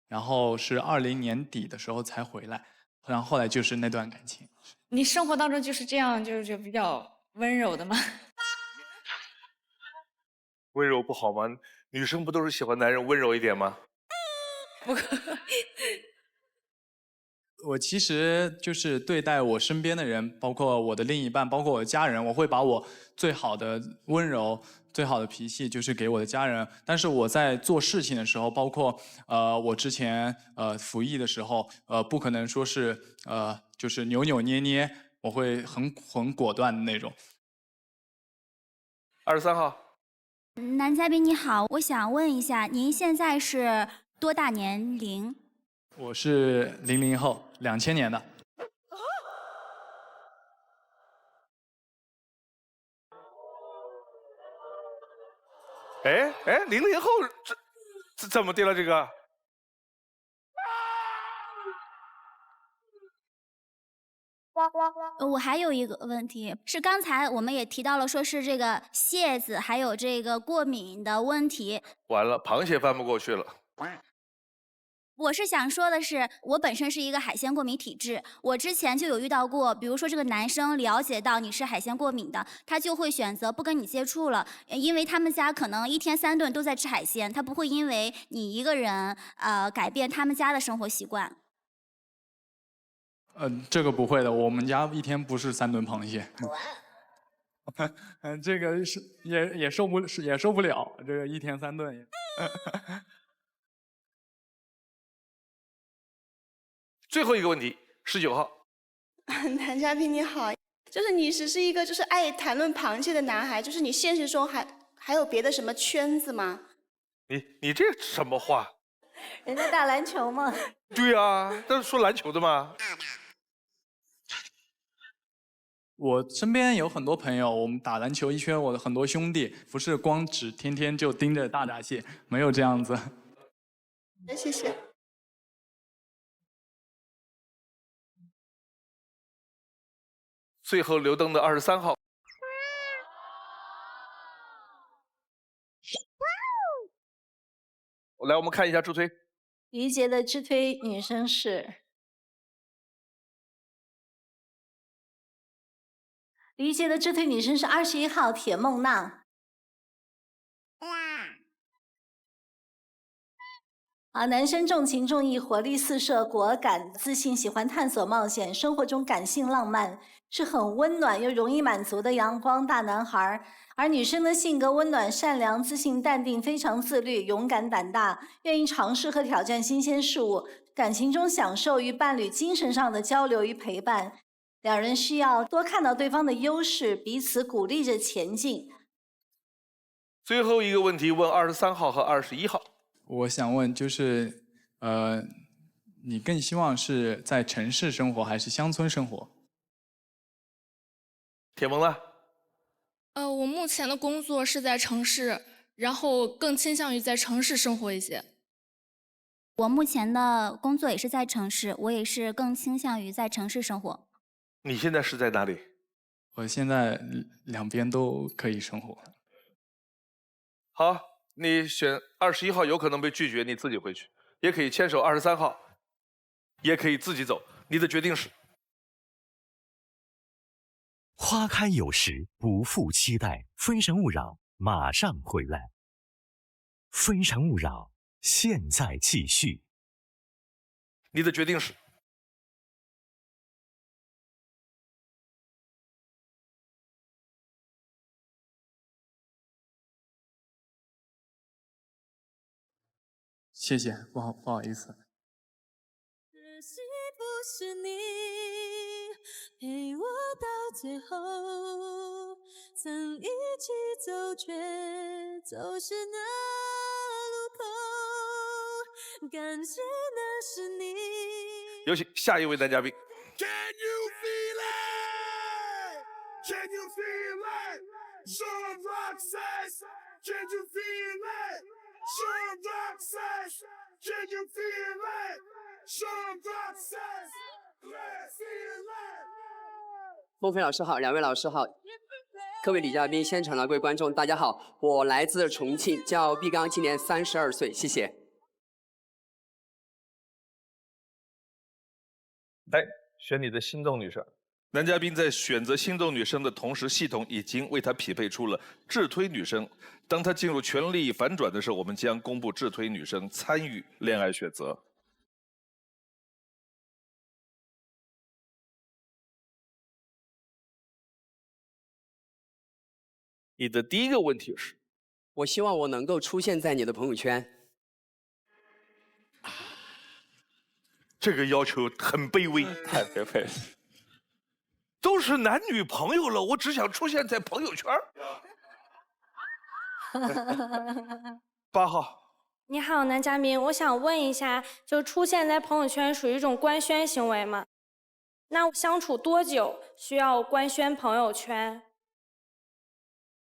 然后是20年底的时候才回来，然后后来就是那段感情。你生活当中就是这样，就比较温柔的吗？温柔不好吗？女生不都是喜欢男人温柔一点吗？不可。我其实就是对待我身边的人，包括我的另一半，包括我的家人，我会把我最好的温柔、最好的脾气，就是给我的家人。但是我在做事情的时候，包括我之前服役的时候，不可能说是就是扭扭捏捏，我会很果断的那种。23号，男嘉宾你好，我想问一下，您现在是多大年龄？我是00后，2000年的。哎，00后这怎么定了这个？我还有一个问题是，刚才我们也提到了，说是这个蟹子还有这个过敏的问题。完了，螃蟹翻不过去了。我是想说的是，我本身是一个海鲜过敏体质，我之前就有遇到过，比如说这个男生了解到你是海鲜过敏的，他就会选择不跟你接触了，因为他们家可能1天3顿都在吃海鲜，他不会因为你一个人改变他们家的生活习惯。这个不会的，我们家1天不是3顿螃蟹。这个是也受不了，这个1天3顿也。最后一个问题，19号。男嘉宾你好，就是你只是一个就是爱谈论螃蟹的男孩，就是你现实中还有别的什么圈子吗？你这什么话？人家打篮球嘛。对啊，这是说篮球的吗？我身边有很多朋友，我们打篮球一圈，我的很多兄弟不是光只天天就盯着大闸蟹，没有这样子。谢谢。最后留灯的23号。来，我们看一下助推。于杰的助推女生是。于杰的助推女生是21号铁梦娜。男生重情重义，活力四射，果敢自信，喜欢探索冒险，生活中感性浪漫，是很温暖又容易满足的阳光大男孩。而女生的性格温暖、善良、自信、淡定，非常自律、勇敢、胆大，愿意尝试和挑战新鲜事物，感情中享受与伴侣精神上的交流与陪伴。两人需要多看到对方的优势，彼此鼓励着前进。最后一个问题问23号和21号。我想问，就是你更希望是在城市生活还是乡村生活？铁萌呢？我目前的工作是在城市，然后更倾向于在城市生活一些。我目前的工作也是在城市，我也是更倾向于在城市生活。你现在是在哪里？我现在两边都可以生活。好，你选21号有可能被拒绝，你自己回去，也可以牵手23号，也可以自己走，你的决定是。花开有时，不负期待。非诚勿扰，马上回来。非诚勿扰，现在继续。你的决定是。谢谢，不好意思。可惜不是你陪我到最后，曾一起走，却走失那路口。感谢那是你。有请下一位男嘉宾。Can you feel it? Can you feel it? Sean Roxas. Can you feel it? Sean Roxas. Can you feel it? Sean Roxas. Let's feel it. 孟非老师好，两位老师好，各位女嘉宾，现场的各位观众，大家好，我来自重庆，叫毕刚，今年32岁，谢谢。来，选你的心动女生。男嘉宾在选择心动女生的同时，系统已经为他匹配出了智推女生。当他进入权力反转的时候，我们将公布智推女生参与恋爱选择。你的第一个问题是，我希望我能够出现在你的朋友圈。这个要求很卑微，太卑微了。都是男女朋友了，我只想出现在朋友圈。8号，你好，男嘉宾，我想问一下，就出现在朋友圈属于一种官宣行为吗？那相处多久需要官宣朋友圈？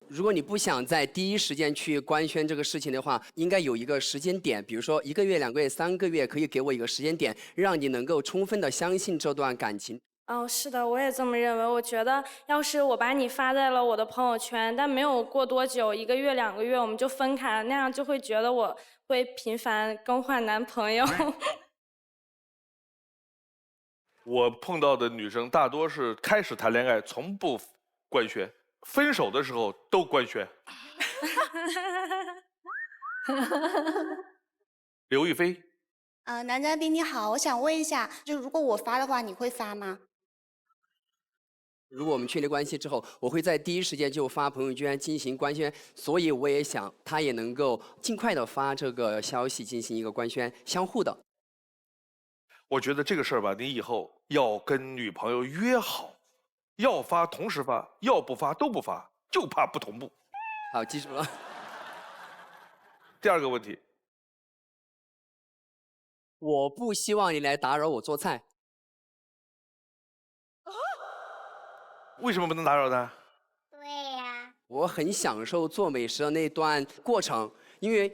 如果你不想在第一时间去官宣这个事情的话，应该有一个时间点，比如说1个月、2个月、3个月，可以给我一个时间点，让你能够充分的相信这段感情。哦，是的，我也这么认为。我觉得，要是我把你发在了我的朋友圈，但没有过多久，1个月、2个月我们就分开了，那样就会觉得我会频繁更换男朋友。我碰到的女生大多是开始谈恋爱从不官宣，分手的时候都官宣。刘亦菲，男嘉宾你好，我想问一下，就如果我发的话，你会发吗？如果我们确立关系之后，我会在第一时间就发朋友圈进行官宣，所以我也想他也能够尽快的发这个消息进行一个官宣，相互的。我觉得这个事儿吧，你以后要跟女朋友约好，要发同时发，要不发都不发，就怕不同步。好，记住了。第二个问题，我不希望你来打扰我做菜。为什么不能打扰呢？我很享受做美食的那段过程，因为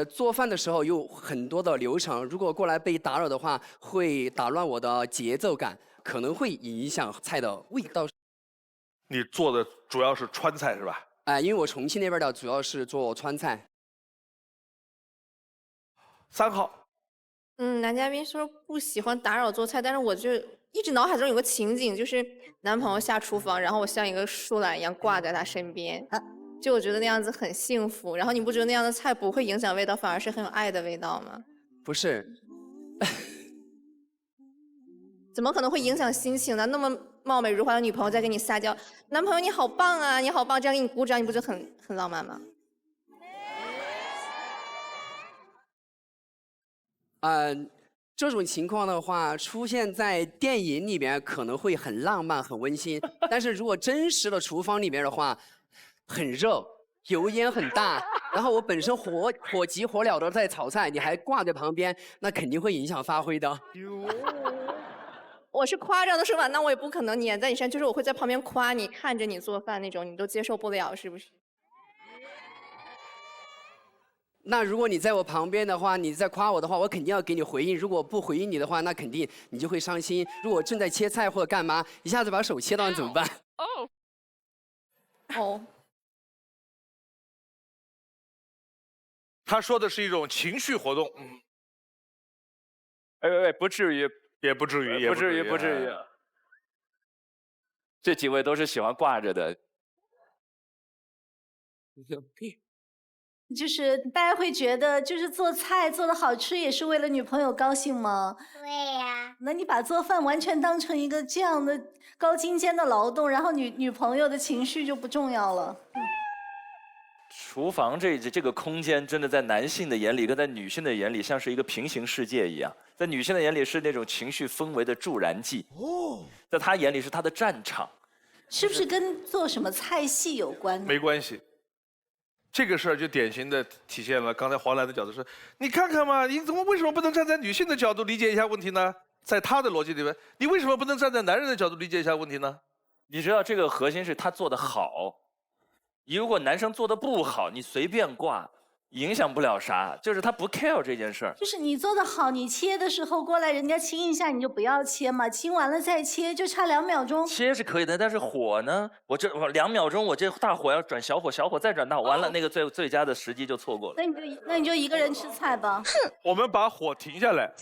做饭的时候有很多的流程，如果过来被打扰的话，会打乱我的节奏感，可能会影响菜的味道。你做的主要是川菜是吧？因为我重庆那边的主要是做川菜。3号。男嘉宾说不喜欢打扰做菜，但是我就一直脑海中有个情景，就是男朋友下厨房，然后我像一个树懒一样挂在他身边，就我觉得那样子很幸福。然后你不觉得那样的菜不会影响味道，反而是很有爱的味道吗？不是，怎么可能会影响心情呢？那么貌美如花的女朋友在跟你撒娇，男朋友你好棒啊，你好棒，这样给你鼓掌，你不觉得很浪漫吗？这种情况的话，出现在电影里面可能会很浪漫、很温馨，但是如果真实的厨房里面的话，很热，油烟很大，然后我本身火急火燎的在炒菜，你还挂在旁边，那肯定会影响发挥的。我是夸张的说法，那我也不可能黏在你身上，就是我会在旁边夸你，看着你做饭那种，你都接受不了，是不是？那如果你在我旁边的话，你在夸我的话，我肯定要给你回应。如果不回应你的话，那肯定你就会伤心。如果正在切菜或者干嘛，一下子把手切到，你怎么办？他说的是一种情绪活动。喂，不至于，也不至于，不至于，不至于。这几位都是喜欢挂着的。就是大家会觉得，就是做菜做的好吃，也是为了女朋友高兴吗？对呀。那你把做饭完全当成一个这样的高精尖的劳动，然后女朋友的情绪就不重要了。厨房这个空间，真的在男性的眼里跟在女性的眼里，像是一个平行世界一样。在女性的眼里是那种情绪氛围的助燃剂，在她眼里是她的战场。是不是跟做什么菜系有关？没关系。这个事儿就典型的体现了刚才黄澜的角度是，你看看嘛，你为什么不能站在女性的角度理解一下问题呢？在他的逻辑里面，你为什么不能站在男人的角度理解一下问题呢？你知道这个核心是他做得好，如果男生做得不好，你随便挂，影响不了啥，就是他不 care 这件事儿。就是你做得好，你切的时候过来人家亲一下，你就不要切嘛，亲完了再切，就差2秒钟。切是可以的，但是火呢？我2秒钟，我这大火要转小火，小火再转大火，完了那个最佳的时机就错过了。那你就一个人吃菜吧。哼，我们把火停下来。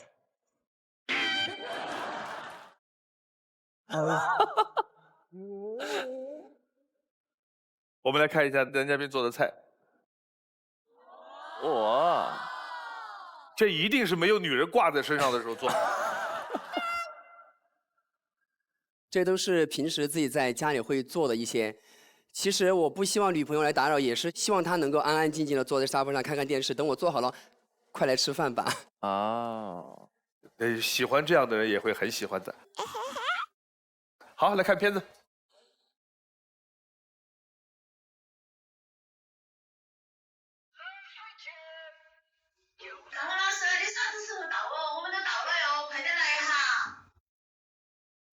我们来看一下男嘉宾做的菜。哇，这一定是没有女人挂在身上的时候做。这都是平时自己在家里会做的一些。其实我不希望女朋友来打扰，也是希望她能够安安静静的坐在沙发上看看电视。等我做好了，快来吃饭吧。哦，喜欢这样的人也会很喜欢的。好，来看片子。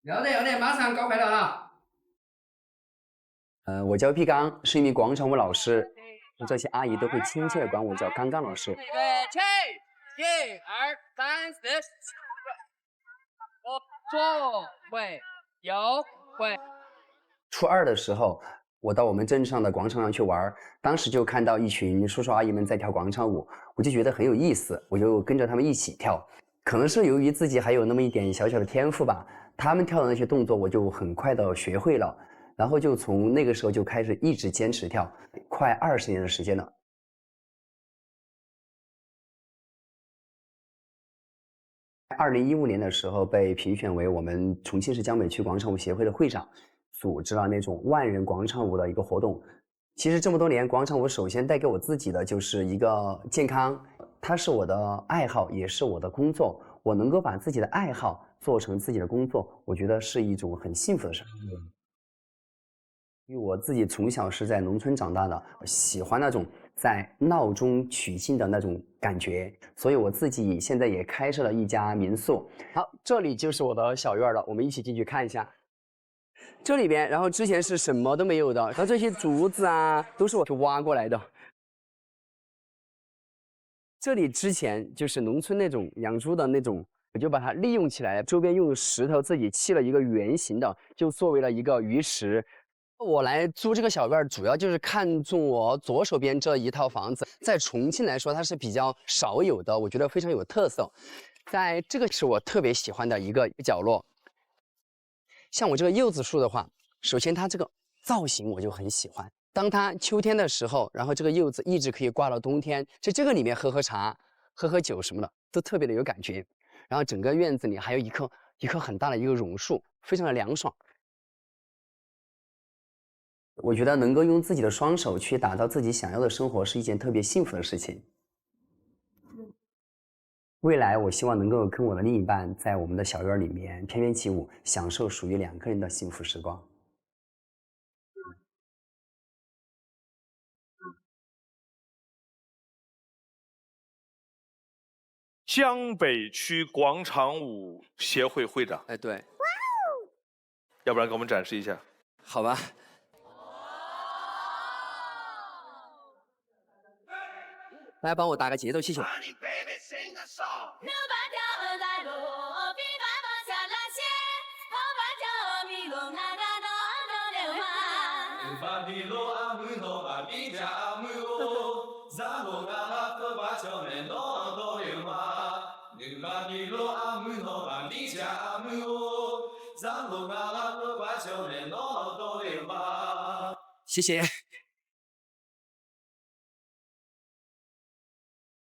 要得，马上搞快乐啊！我叫毕刚，是一名广场舞老师，这些阿姨都会亲切的管我叫刚刚老师。预备起，1、2、3、4，左会右会。初2的时候，我到我们镇上的广场上去玩，当时就看到一群叔叔阿姨们在跳广场舞，我就觉得很有意思，我就跟着他们一起跳。可能是由于自己还有那么一点小小的天赋吧，他们跳的那些动作我就很快的学会了，然后就从那个时候就开始一直坚持跳，快20年的时间了。2015年的时候被评选为我们重庆市江北区广场舞协会的会长，组织了那种万人广场舞的一个活动。其实这么多年，广场舞首先带给我自己的就是一个健康，它是我的爱好，也是我的工作。我能够把自己的爱好做成自己的工作，我觉得是一种很幸福的事。因为我自己从小是在农村长大的，喜欢那种在闹中取静的那种感觉，所以我自己现在也开设了一家民宿。好，这里就是我的小院了，我们一起进去看一下。这里边，然后之前是什么都没有的，然后这些竹子啊，都是我去挖过来的。这里之前就是农村那种养猪的那种，我就把它利用起来，周边用石头自己砌了一个圆形的，就作为了一个鱼池。我来租这个小院，主要就是看中我左手边这一套房子，在重庆来说它是比较少有的，我觉得非常有特色。在这个是我特别喜欢的一个角落。像我这个柚子树的话，首先它这个造型我就很喜欢。当它秋天的时候，然后这个柚子一直可以挂到冬天，在这个里面喝茶、喝酒什么的，都特别的有感觉。然后整个院子里还有一棵很大的一个榕树，非常的凉爽。我觉得能够用自己的双手去打造自己想要的生活，是一件特别幸福的事情。未来我希望能够跟我的另一半在我们的小院里面翩翩起舞，享受属于2个人的幸福时光。江北区广场舞协会会长。哎，对。要不然给我们展示一下。好吧。大家帮我打个节奏气球。谢谢。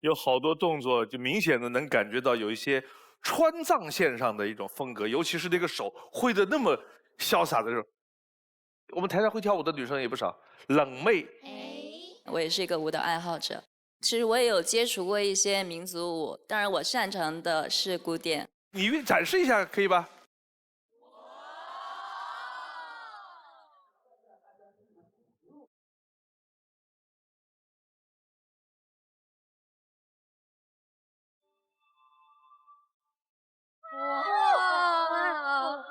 有好多动作，就明显的能感觉到有一些川藏线上的一种风格，尤其是那个手挥得那么潇洒的时候。我们台上会跳舞的女生也不少，冷妹。我也是一个舞蹈爱好者，其实我也有接触过一些民族舞，当然我擅长的是古典。你展示一下可以吧？哇！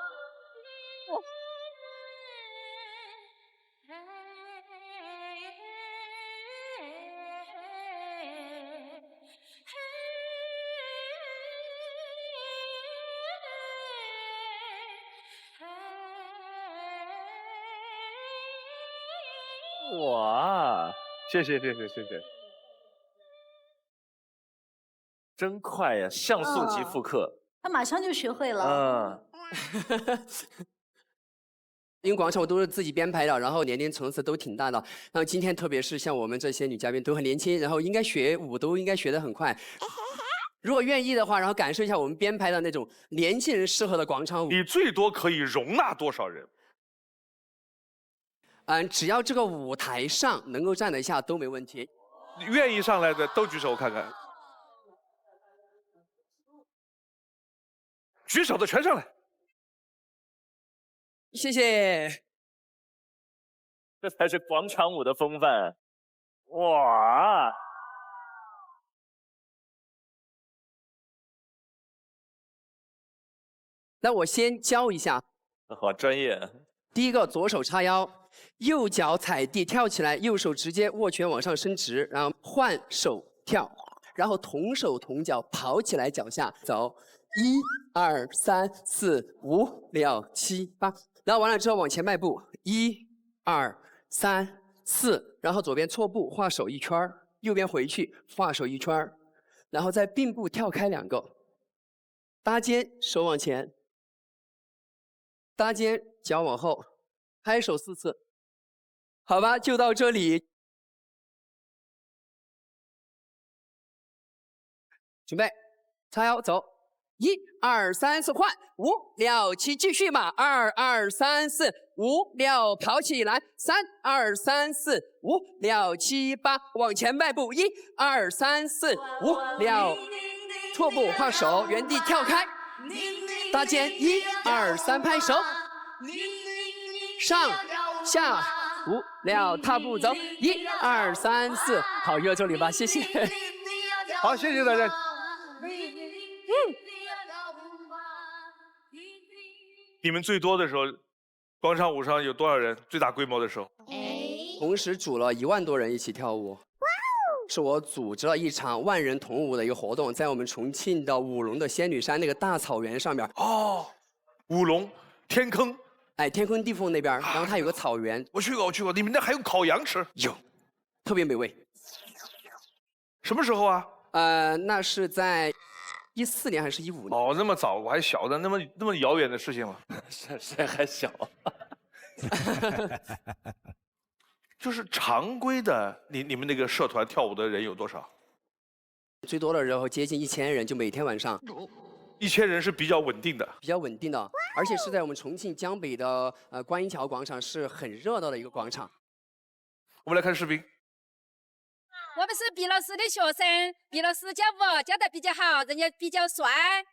哇！谢谢。真快呀，像素级复刻。他马上就学会了。因为广场舞都是自己编排的，然后年龄层次都挺大的。然后今天特别是像我们这些女嘉宾都很年轻，然后应该学舞都应该学得很快。如果愿意的话，然后感受一下我们编排的那种年轻人适合的广场舞。你最多可以容纳多少人？只要这个舞台上能够站得下都没问题。愿意上来的都举手看看。举手的全上来。谢谢。这才是广场舞的风范。哇！那我先教一下，好专业。第一个左手叉腰，右脚踩地跳起来，右手直接握拳往上伸直，然后换手跳，然后同手同脚跑起来，脚下走，1、2、3、4、5、6、7、8，然后完了之后往前迈步，1、2、3、4，然后左边错步画手一圈儿，右边回去画手一圈儿，然后再并步跳开2个，搭肩手往前，搭肩脚往后，拍手4次，好吧，就到这里。准备，叉腰走，1、2、3、4换，5、6、7继续嘛，2、2、3、4、5、6跑起来，3、2、3、4、5、6、7、8往前迈步，1、2、3、4、5、6，错步画手，原地跳开，搭肩，1、2、3拍手，上下5、6踏步走，1、2、3、4，好，就到这里吧，谢谢。好，谢谢大家。你们最多的时候，广场舞上有多少人？最大规模的时候？同时组了1万多人一起跳舞。是我组织了一场万人同舞的一个活动，在我们重庆的武隆的仙女山那个大草原上面。哦，武隆天坑，哎，天坑地缝那边，然后它有个草原。我去过，我去过。你们那还有烤羊吃？有，特别美味。什么时候啊？那是在14年还是15年？哦，那么早，我还小的，那么遥远的事情了。谁还小？就是常规的，你们那个社团跳舞的人有多少？最多的时候接近1000人，就每天晚上。1000人是比较稳定的，比较稳定的，而且是在我们重庆江北的观音桥广场，是很热闹的一个广场。我们来看视频。我们是毕老师的学生，毕老师教舞教得比较好，人家比较帅。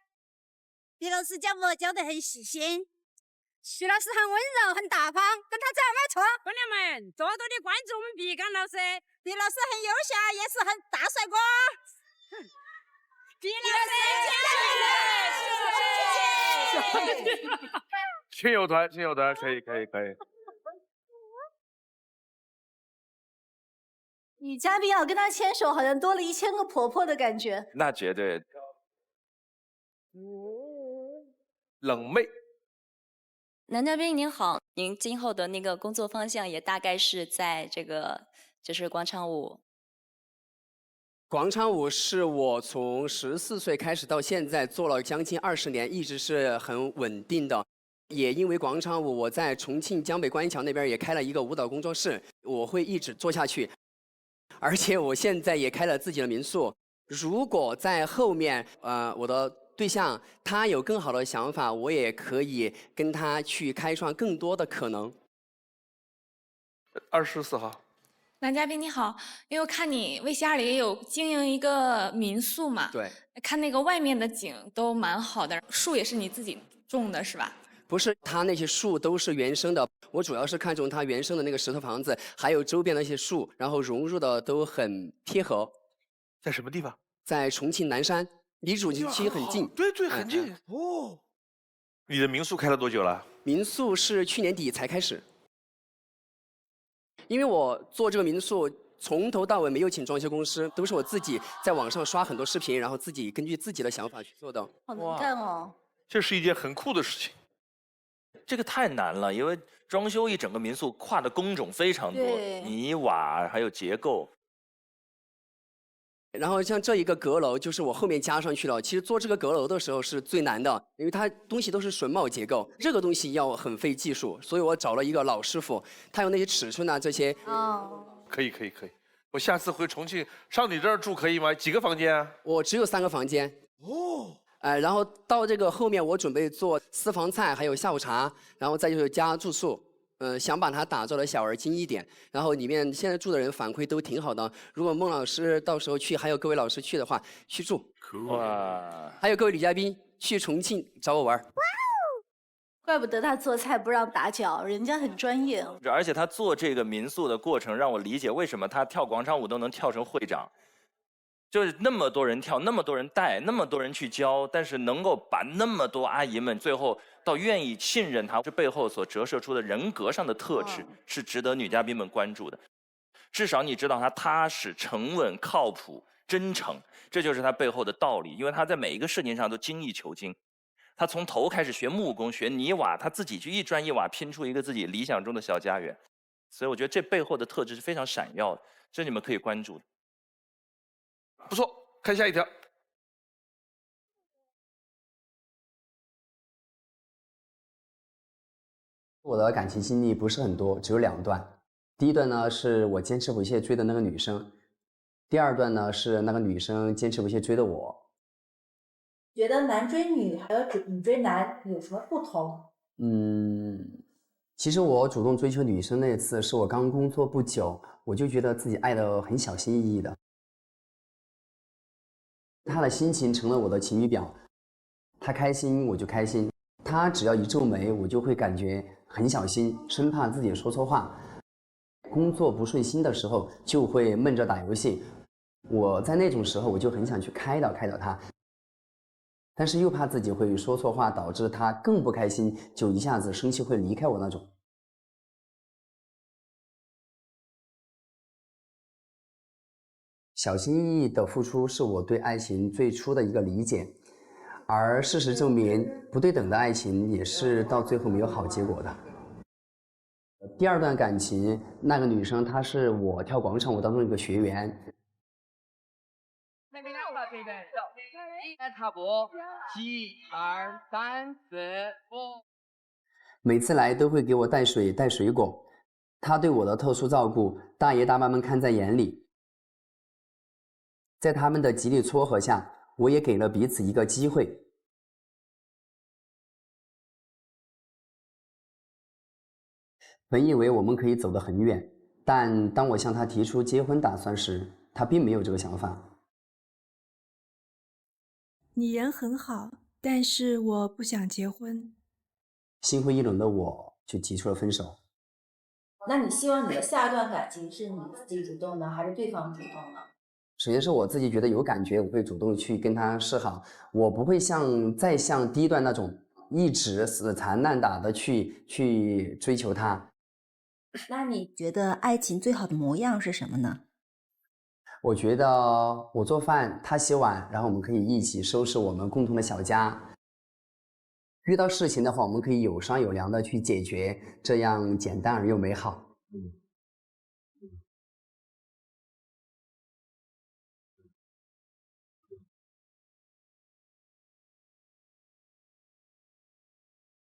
毕老师教舞教得很细心，徐老师很温柔很大方，跟他走没错。姑娘们，多多的关注我们毕刚老师，毕老师很优秀，也是很大帅哥。毕老师加油！亲友团，亲友团，可以。女嘉宾要跟他牵手，好像多了1000个婆婆的感觉。那绝对。冷妹，男嘉宾您好，您今后的那个工作方向也大概是在这个就是广场舞。广场舞是我从14岁开始到现在做了将近20年，一直是很稳定的。也因为广场舞，我在重庆江北观音桥那边也开了一个舞蹈工作室，我会一直做下去。而且我现在也开了自己的民宿。如果在后面，我的对象他有更好的想法，我也可以跟他去开创更多的可能。24号。男嘉宾你好，因为我看你VCR里也有经营一个民宿嘛，对，看那个外面的景都蛮好的，树也是你自己种的是吧？不是，它那些树都是原生的，我主要是看中它原生的那个石头房子，还有周边的一些树，然后融入的都很贴合。在什么地方？在重庆南山，离主题区很近。对，很近。哦。你的民宿开了多久了？民宿是去年底才开始。因为我做这个民宿从头到尾没有请装修公司，都是我自己在网上刷很多视频，然后自己根据自己的想法去做的。好能干哦！这是一件很酷的事情。这个太难了，因为装修一整个民宿跨的工种非常多，泥瓦还有结构。然后像这一个阁楼，就是我后面加上去了。其实做这个阁楼的时候是最难的，因为它东西都是榫卯结构，这个东西要很费技术，所以我找了一个老师傅，他用那些尺寸啊这些。哦，可以。我下次回重庆上你这儿住可以吗？几个房间啊？我只有3个房间。哦。然后到这个后面，我准备做私房菜，还有下午茶，然后再就是加住宿。想把它打造的小而精一点。然后里面现在住的人反馈都挺好的。如果孟老师到时候去，还有各位老师去的话，去住。哇！还有各位女嘉宾去重庆找我玩。怪不得他做菜不让打搅，人家很专业。而且他做这个民宿的过程，让我理解为什么他跳广场舞都能跳成会长。就是那么多人跳，那么多人带，那么多人去教，但是能够把那么多阿姨们最后到愿意信任她，这背后所折射出的人格上的特质是值得女嘉宾们关注的。至少你知道她踏实、沉稳、靠谱、真诚，这就是她背后的道理。因为她在每一个事情上都精益求精，她从头开始学木工、学泥瓦，她自己去一砖一瓦拼出一个自己理想中的小家园。所以我觉得这背后的特质是非常闪耀的，这你们可以关注的。不错，看下一条。我的感情经历不是很多，只有2段。第一段呢是我坚持不懈追的那个女生，第2段呢是那个女生坚持不懈追的我。觉得男追女还有女追男有什么不同？其实我主动追求女生那次是我刚工作不久，我就觉得自己爱得很小心翼翼的。她的心情成了我的晴雨表，她开心我就开心，她只要一皱眉，我就会感觉很小心，生怕自己说错话。工作不顺心的时候，就会闷着打游戏。我在那种时候，我就很想去开导她，但是又怕自己会说错话，导致她更不开心，就一下子生气会离开我那种。小心翼翼的付出是我对爱情最初的一个理解，而事实证明，不对等的爱情也是到最后没有好结果的。第2段感情，那个女生她是我跳广场舞当中一个学员。踏步，1、2、3、4、5。每次来都会给我带水带水果，她对我的特殊照顾，大爷大妈们看在眼里。在他们的极力撮合下，我也给了彼此一个机会。本以为我们可以走得很远，但当我向他提出结婚打算时，他并没有这个想法。你人很好，但是我不想结婚。心灰意冷的我就提出了分手。那你希望你的下一段感情是你自己主动呢，还是对方主动呢？首先是我自己觉得有感觉，我会主动去跟他示好，我不会再像第1段那种一直死缠烂打的去追求他。那你觉得爱情最好的模样是什么呢？我觉得我做饭，他洗碗，然后我们可以一起收拾我们共同的小家。遇到事情的话，我们可以有商有量的去解决，这样简单而又美好。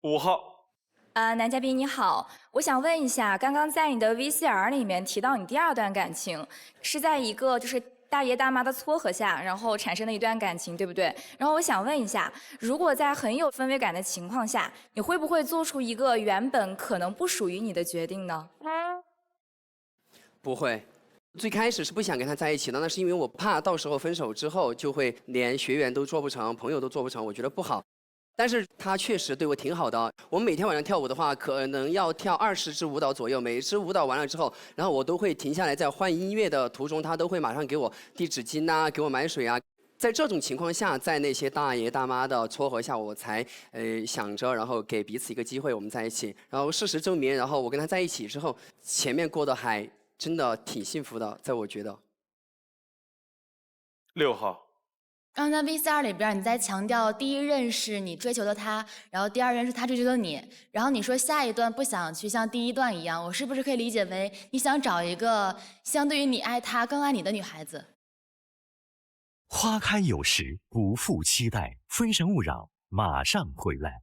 5号，男嘉宾你好，我想问一下，刚刚在你的 VCR 里面提到你第2段感情是在一个就是大爷大妈的撮合下，然后产生的一段感情，对不对？然后我想问一下，如果在很有氛围感的情况下，你会不会做出一个原本可能不属于你的决定呢？不会。最开始是不想跟他在一起的，那是因为我怕到时候分手之后就会连学员都做不成，朋友都做不成，我觉得不好。但是他确实对我挺好的。我们每天晚上跳舞的话，可能要跳20支舞蹈左右。每支舞蹈完了之后，然后我都会停下来，在换音乐的途中，他都会马上给我递纸巾啊，给我买水啊。在这种情况下，在那些大爷大妈的撮合下，我才想着，然后给彼此一个机会，我们在一起。然后事实证明，然后我跟他在一起之后，前面过得还真的挺幸福的，在我觉得。6号。刚才 VCR 里边你在强调第一任是你追求的他，然后第2任是他追求的你，然后你说下一段不想去像第1段一样，我是不是可以理解为你想找一个相对于你爱他更爱你的女孩子？花开有时，不负期待。非诚勿扰，马上回来。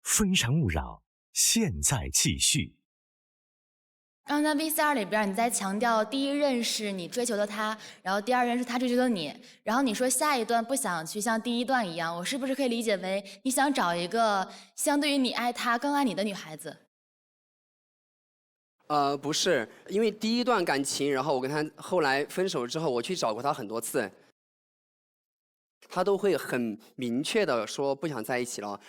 非诚勿扰，现在继续。刚才 VCR 里边你在强调第一任是你追求的他，然后第2任是他追求的你，然后你说下一段不想去像第1段一样，我是不是可以理解为你想找一个相对于你爱他更爱你的女孩子？不是，因为第1段感情，然后我跟他后来分手之后，我去找过他很多次，他都会很明确的说不想在一起了。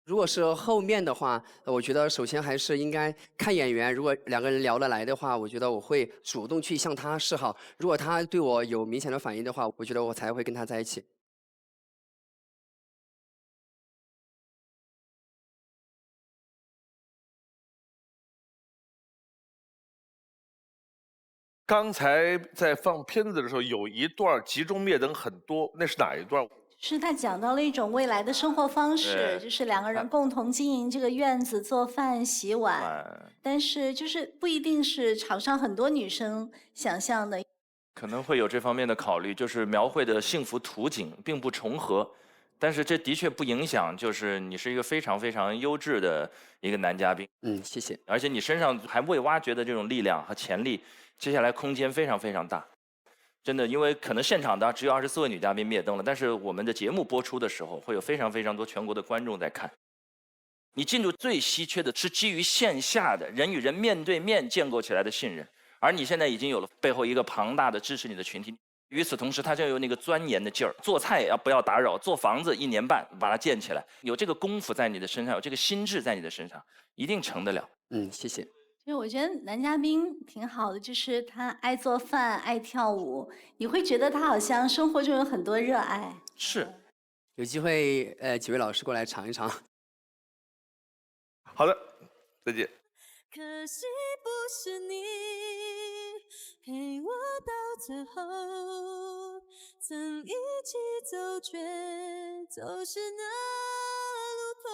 如果是后面的话，我觉得首先还是应该看眼缘。如果两个人聊得来的话，我觉得我会主动去向他示好。如果他对我有明显的反应的话，我觉得我才会跟他在一起。刚才在放片子的时候，有一段集中灭灯很多，那是哪一段？是他讲到了一种未来的生活方式，对就是两个人共同经营这个院子，做饭、洗碗。但是就是不一定是场上很多女生想象的。可能会有这方面的考虑，就是描绘的幸福图景并不重合，但是这的确不影响，就是你是一个非常非常优质的一个男嘉宾。谢谢。而且你身上还未挖掘的这种力量和潜力，接下来空间非常非常大。真的，因为可能现场的只有24位女嘉宾灭灯了，但是我们的节目播出的时候，会有非常非常多全国的观众在看。你进入最稀缺的是基于线下的人与人面对面建构起来的信任，而你现在已经有了背后一个庞大的支持你的群体。与此同时，他就有那个钻研的劲儿，做菜也要不要打扰，做房子1年半把它建起来，有这个功夫在你的身上，有这个心智在你的身上，一定成得了。谢谢。就我觉得男嘉宾挺好的，就是他爱做饭、爱跳舞，你会觉得他好像生活中有很多热爱。是，有机会几位老师过来尝一尝。好的，再见。可惜不是你陪我到最后，曾一起走却走失那路口，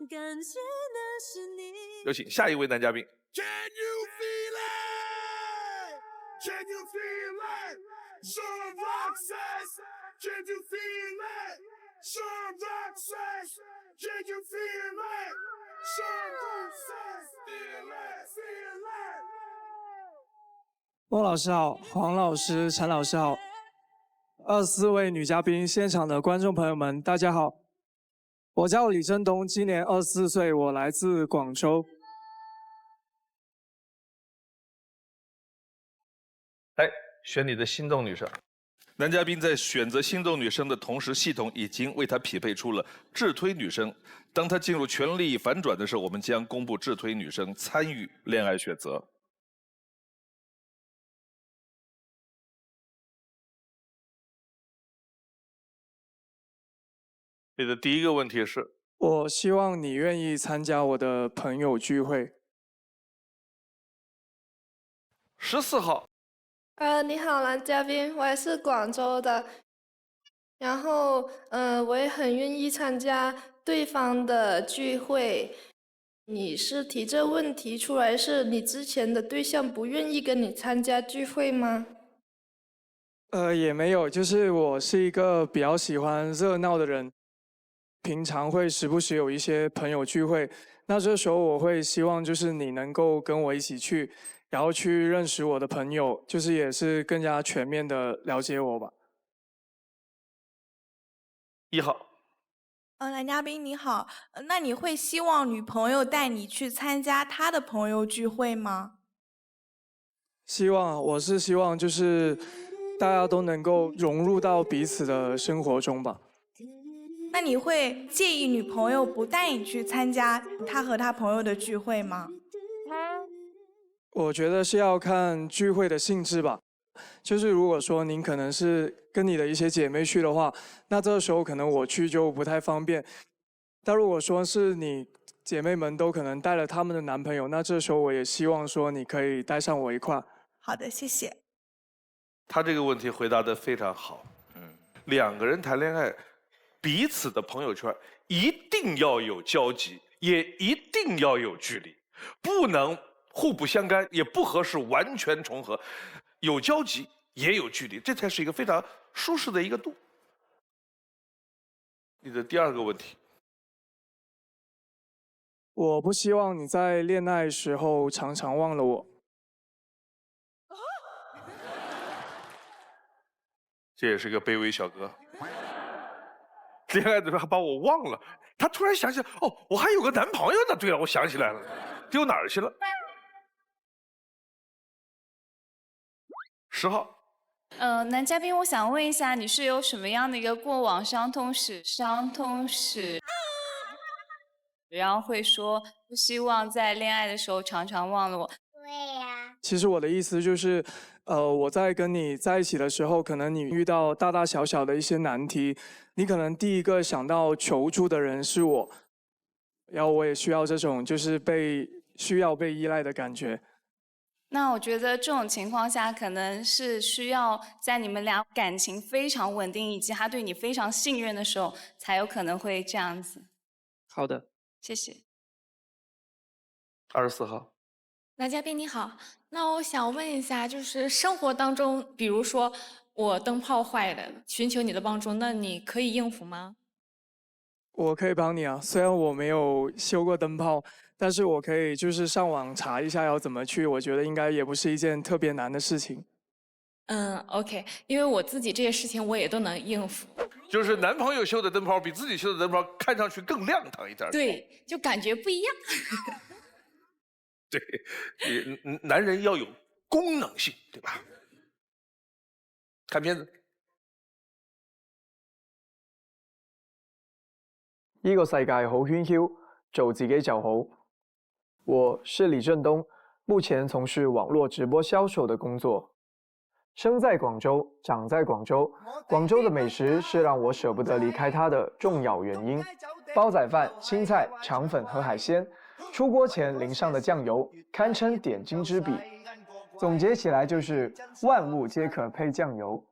感谢那是你。有请下一位男嘉宾。 Can you feel it? Can you feel it? Sean Roxas. Can you feel it? Sean Roxas. Can you feel it? Sean Roxas. Feel it, feel it. 翁老师好，黄老师、陈老师好，24位女嘉宾，现场的观众朋友们，大家好。我叫李振东，今年24岁，我来自广州。来选你的心动女生。男嘉宾在选择心动女生的同时，系统已经为他匹配出了智推女生。当他进入权力反转的时候，我们将公布智推女生参与恋爱选择。你的第一个问题是：我希望你愿意参加我的朋友聚会。14号。你好，男嘉宾，我也是广州的，然后我也很愿意参加对方的聚会。你是提这问题出来，是你之前的对象不愿意跟你参加聚会吗？也没有，就是我是一个比较喜欢热闹的人，平常会时不时有一些朋友聚会，那这时候我会希望就是你能够跟我一起去。然后去认识我的朋友，就是也是更加全面的了解我吧。1号。男嘉宾你好，那你会希望女朋友带你去参加她的朋友聚会吗？希望，我是希望就是大家都能够融入到彼此的生活中吧。那你会介意女朋友不带你去参加她和她朋友的聚会吗？我觉得是要看聚会的性质吧，就是如果说您可能是跟你的一些姐妹去的话，那这时候可能我去就不太方便。但如果说是你姐妹们都可能带了她们的男朋友，那这时候我也希望说你可以带上我一块。好的，谢谢。他这个问题回答得非常好。两个人谈恋爱，彼此的朋友圈一定要有交集，也一定要有距离，不能互不相干，也不合适完全重合，有交集也有距离，这才是一个非常舒适的一个度。你的第二个问题，我不希望你在恋爱时候常常忘了我。这也是个卑微小哥。恋爱的时候还把我忘了，他突然想起来，哦，我还有个男朋友呢。对了，我想起来了，丢哪儿去了？10号。男嘉宾，我想问一下，你是有什么样的一个过往伤痛史？然后会说不希望在恋爱的时候常常忘了我。对呀。其实我的意思就是，我在跟你在一起的时候，可能你遇到大大小小的一些难题，你可能第一个想到求助的人是我，然后我也需要这种就是需要被依赖的感觉。那我觉得这种情况下，可能是需要在你们俩感情非常稳定，以及他对你非常信任的时候，才有可能会这样子。好的，谢谢。24号，男嘉宾你好，那我想问一下，就是生活当中，比如说我灯泡坏了，寻求你的帮助，那你可以应付吗？我可以帮你啊，虽然我没有修过灯泡，但是我可以就是上网查一下要怎么去，我觉得应该也不是一件特别难的事情。OK， 因为我自己这些事情我也都能应付。就是男朋友修的灯泡比自己修的灯泡看上去更亮堂一点。对，就感觉不一样。对，男人要有功能性，对吧？看片子。呢個世界好喧囂，做自己就好。我是李振東，目前從事網絡直播銷售的工作。生在廣州，長在廣州，廣州的美食是讓我捨不得離開它的重要原因。煲仔飯、青菜、腸粉和海鮮，出鍋前淋上的醬油，堪稱點睛之筆。總結起來就是萬物皆可配醬油。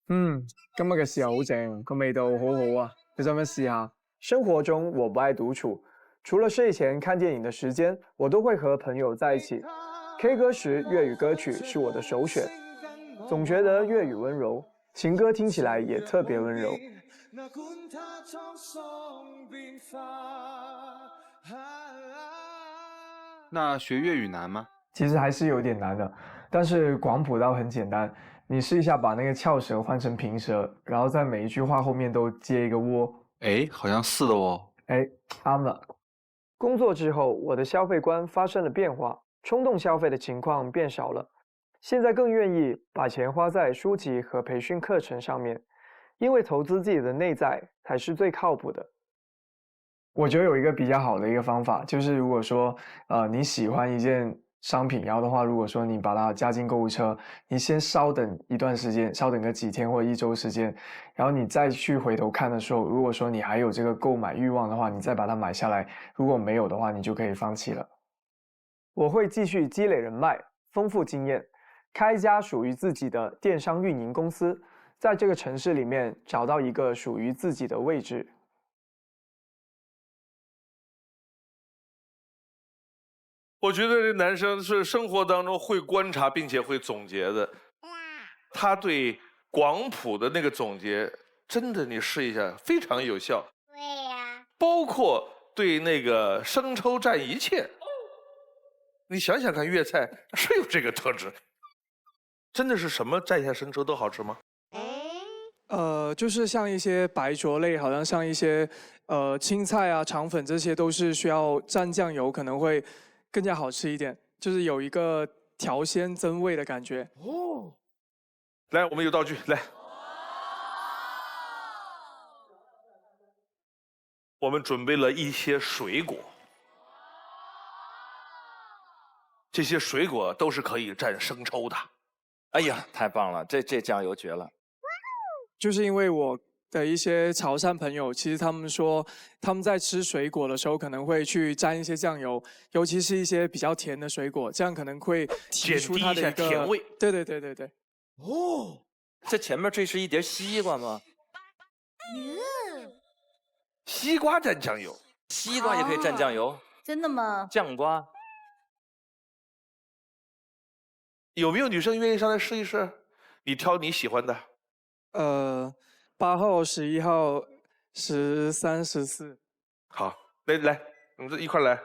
今日嘅豉油好正，個味道好好啊！你想唔想試下？生活中我不愛獨處，除了睡前看電影的時間，我都會和朋友在一起。K 歌時，粵語歌曲是我的首選，總覺得粵語溫柔，情歌聽起來也特別溫柔。那學粵語難嗎？其實還是有點難的，但是廣譜倒很簡單。你試一下把那個翹舌換成平舌，然後在每一句話後面都接一個窩。哎，好像是的哦。哎，啱了。工作之後，我的消費觀發生了變化，衝動消費的情況變少了。現在更願意把錢花在書籍和培訓課程上面，因為投資自己的內在才是最靠譜的。我覺得有一個比較好的一個方法，就是如果說你喜歡一件商品，然後的話，如果說你把它加進購物車，你先稍等一段時間，稍等個幾天或者1週時間，然後你再去回頭看的時候，如果說你還有這個購買慾望的話，你再把它買下來，如果沒有的話，你就可以放棄了。我會繼續積累人脈，豐富經驗，開一家屬於自己的電商運營公司，在這個城市裡面找到一個屬於自己的位置。我觉得这男生是生活当中会观察并且会总结的，他对广谱的那个总结，真的你试一下，非常有效。对呀。包括对那个生抽占一切，你想想看，粤菜是有这个特质，真的是什么蘸一下生抽都好吃吗？就是像一些白灼类，好像像一些青菜啊、肠粉，这些都是需要蘸酱油，可能会更加好吃一点，就是有一个调鲜增味的感觉。哦，来，我们有道具，来，我们准备了一些水果，这些水果都是可以蘸生抽的。哎呀，太棒了，这酱油绝了。就是因为我的一些潮汕朋友，其实他们说他们在吃水果的时候可能会去沾一些酱油，尤其是一些比较甜的水果，这样可能会提出它的一个甜味。对对对对对。哦，这前面这是一碟西瓜吗？西瓜蘸酱油，西瓜也可以蘸酱油？真的吗？酱瓜。有没有女生愿意上来试一试？你挑你喜欢的。8号、11号、13、14。好，来，我们这一块来。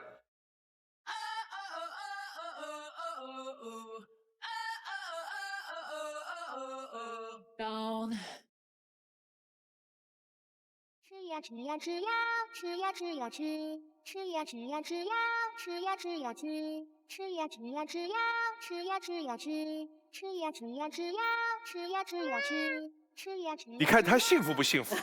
吃呀吃呀吃呀，吃呀吃呀吃，吃呀吃呀吃呀，吃呀吃呀吃，吃呀吃呀吃呀，吃呀吃呀吃，吃呀吃呀吃呀，吃呀吃呀吃。你看他幸福不幸福？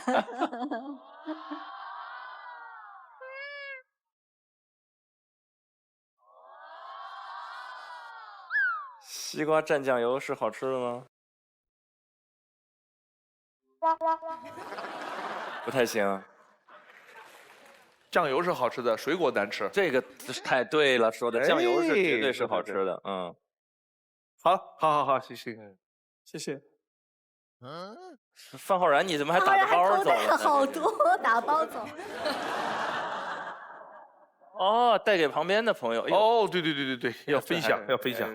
西瓜蘸酱油是好吃的吗？不太行。酱油是好吃的，水果难吃。这个太对了，说的酱油是绝对是好吃的。嗯，好，谢谢。谢谢。范浩然，你怎么还打着包走了？好多打包走。哦，带给旁边的朋友。哦，对，要分享，要分享。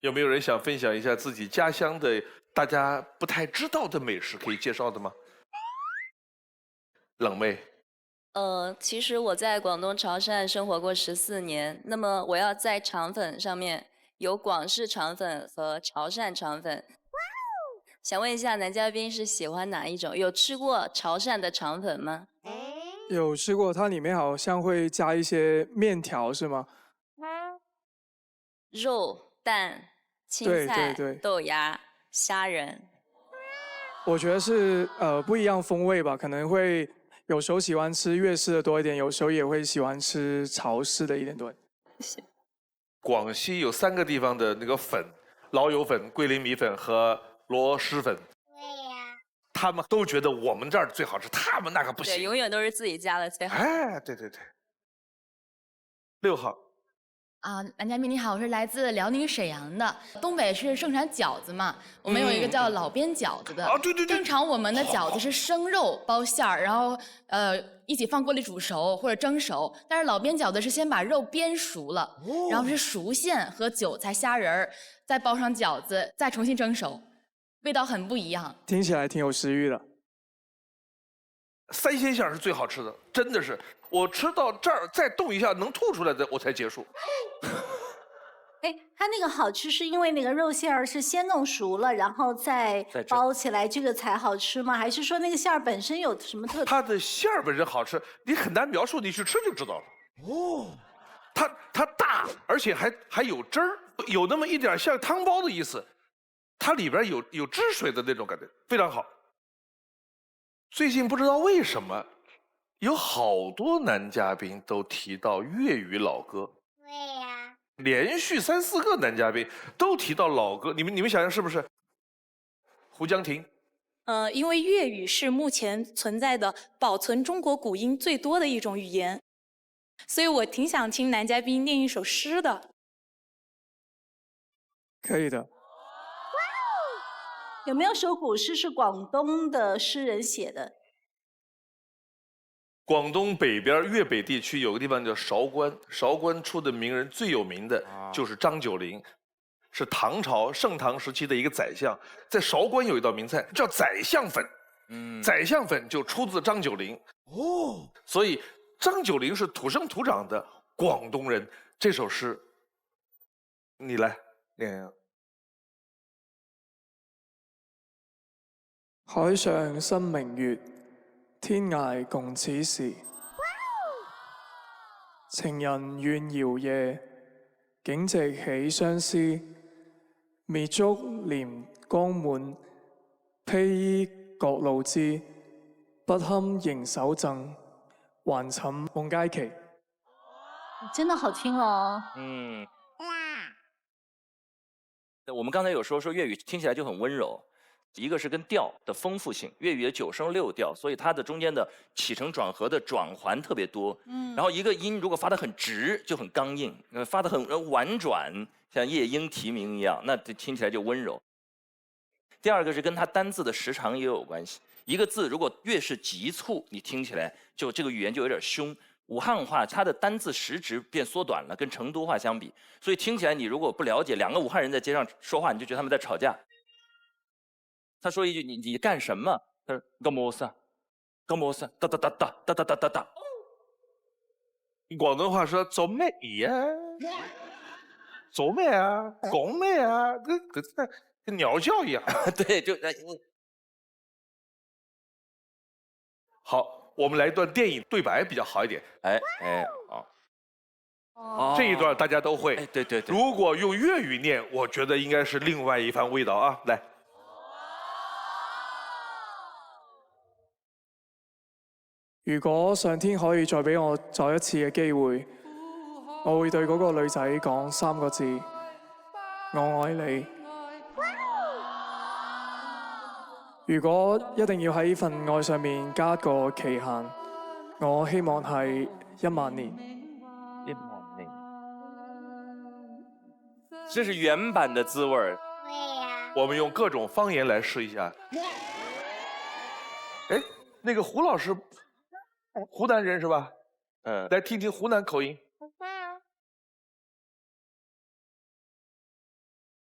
有没有人想分享一下自己家乡的大家不太知道的美食可以介绍的吗？冷妹。其实我在广东潮汕生活过14年，那么我要在肠粉上面有广式肠粉和潮汕肠粉。想问一下男嘉宾是喜欢哪一种？有吃过潮汕的肠粉吗？有吃过，它里面好像会加一些面条，是吗？肉、蛋、青菜、豆芽、虾仁。我觉得是不一样风味吧，可能会有时候喜欢吃粤式的多一点，有时候也会喜欢吃潮式的一点多。广西有3个地方的那个粉，老友粉、桂林米粉和螺蛳粉。对呀。他们都觉得我们这儿最好吃，他们那个不行。对，永远都是自己家的最好。哎，对。6号。男嘉宾你好，我是来自辽宁沈阳的。东北是盛产饺子嘛，我们有一个叫老边饺子的。对。正常我们的饺子是生肉包馅儿，然后一起放锅里煮熟或者蒸熟。但是老边饺子是先把肉煸熟了，然后是熟馅和韭菜、虾仁儿，再包上饺子，再重新蒸熟，味道很不一样。听起来挺有食欲的。3鲜馅是最好吃的，真的是。我吃到这儿再动一下能吐出来的我才结束。哎，它那个好吃是因为那个肉馅儿是先弄熟了，然后再包起来，这个才好吃吗？还是说那个馅儿本身有什么特点？它的馅儿本身好吃，你很难描述，你去吃就知道了。哦，它大，而且还有汁儿，有那么一点像汤包的意思，它里边有汁水的那种感觉，非常好。最近不知道为什么，有好多男嘉宾都提到粤语老歌。对呀。连续3、4个男嘉宾都提到老歌，你们想想是不是？胡江婷。因为粤语是目前存在的保存中国古音最多的一种语言，所以我挺想听男嘉宾念一首诗的。可以的。有没有首古诗是广东的诗人写的？广东北边粤北地区有个地方叫韶关，韶关出的名人最有名的就是张九龄，是唐朝盛唐时期的一个宰相，在韶关有一道名菜叫宰相粉，宰相粉就出自张九龄。哦，所以张九龄是土生土长的广东人。这首诗，你来念。海上生明月，天涯共此時。情人怨遙夜，竟夕起相思。滅燭憐光滿，披衣各路枝。不堪盈手贈，還寢夢佳期。真的好听哦。我们刚才有说粤语听起来就很温柔。一个是跟调的丰富性，粤语的9声6调，所以它的中间的起承转合的转环特别多。然后一个音如果发得很直，就很刚硬；发得很婉转，像夜莺啼鸣一样，那听起来就温柔。第二个是跟它单字的时长也有关系。一个字如果越是急促，你听起来就这个语言就有点凶。武汉话它的单字时值变缩短了，跟成都话相比，所以听起来你如果不了解2个武汉人在街上说话，你就觉得他们在吵架。他说一句你干什么？他说干么事？干么事？哒哒哒哒哒哒哒哒哒。广东话说做咩呀？做咩啊？讲咩啊？跟鸟叫一样。对，就好，我们来一段电影对白比较好一点。这一段大家都会。对。如果用粤语念，我觉得应该是另外一番味道啊！来。如果上天可以再俾我再一次嘅機會，我會對嗰個女仔講3個字：我愛你。如果一定要喺呢份愛上面加一個期限，我希望係1萬年。1萬年，這是原版的滋味兒。我们用各种方言来试一下。哎，那个胡老师，湖南人是吧？来听听湖南口音。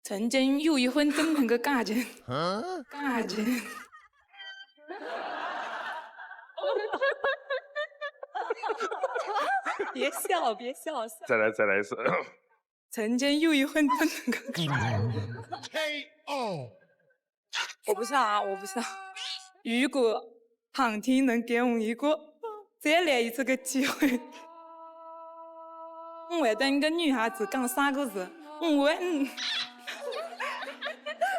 曾经有一份这么个感情，感情。别笑，别笑。再来一次。曾经有一份这么个感情。我不笑啊，我不笑。如果上天能给我一个再来一次的机会，我会对那个女孩子讲3个字：我爱你。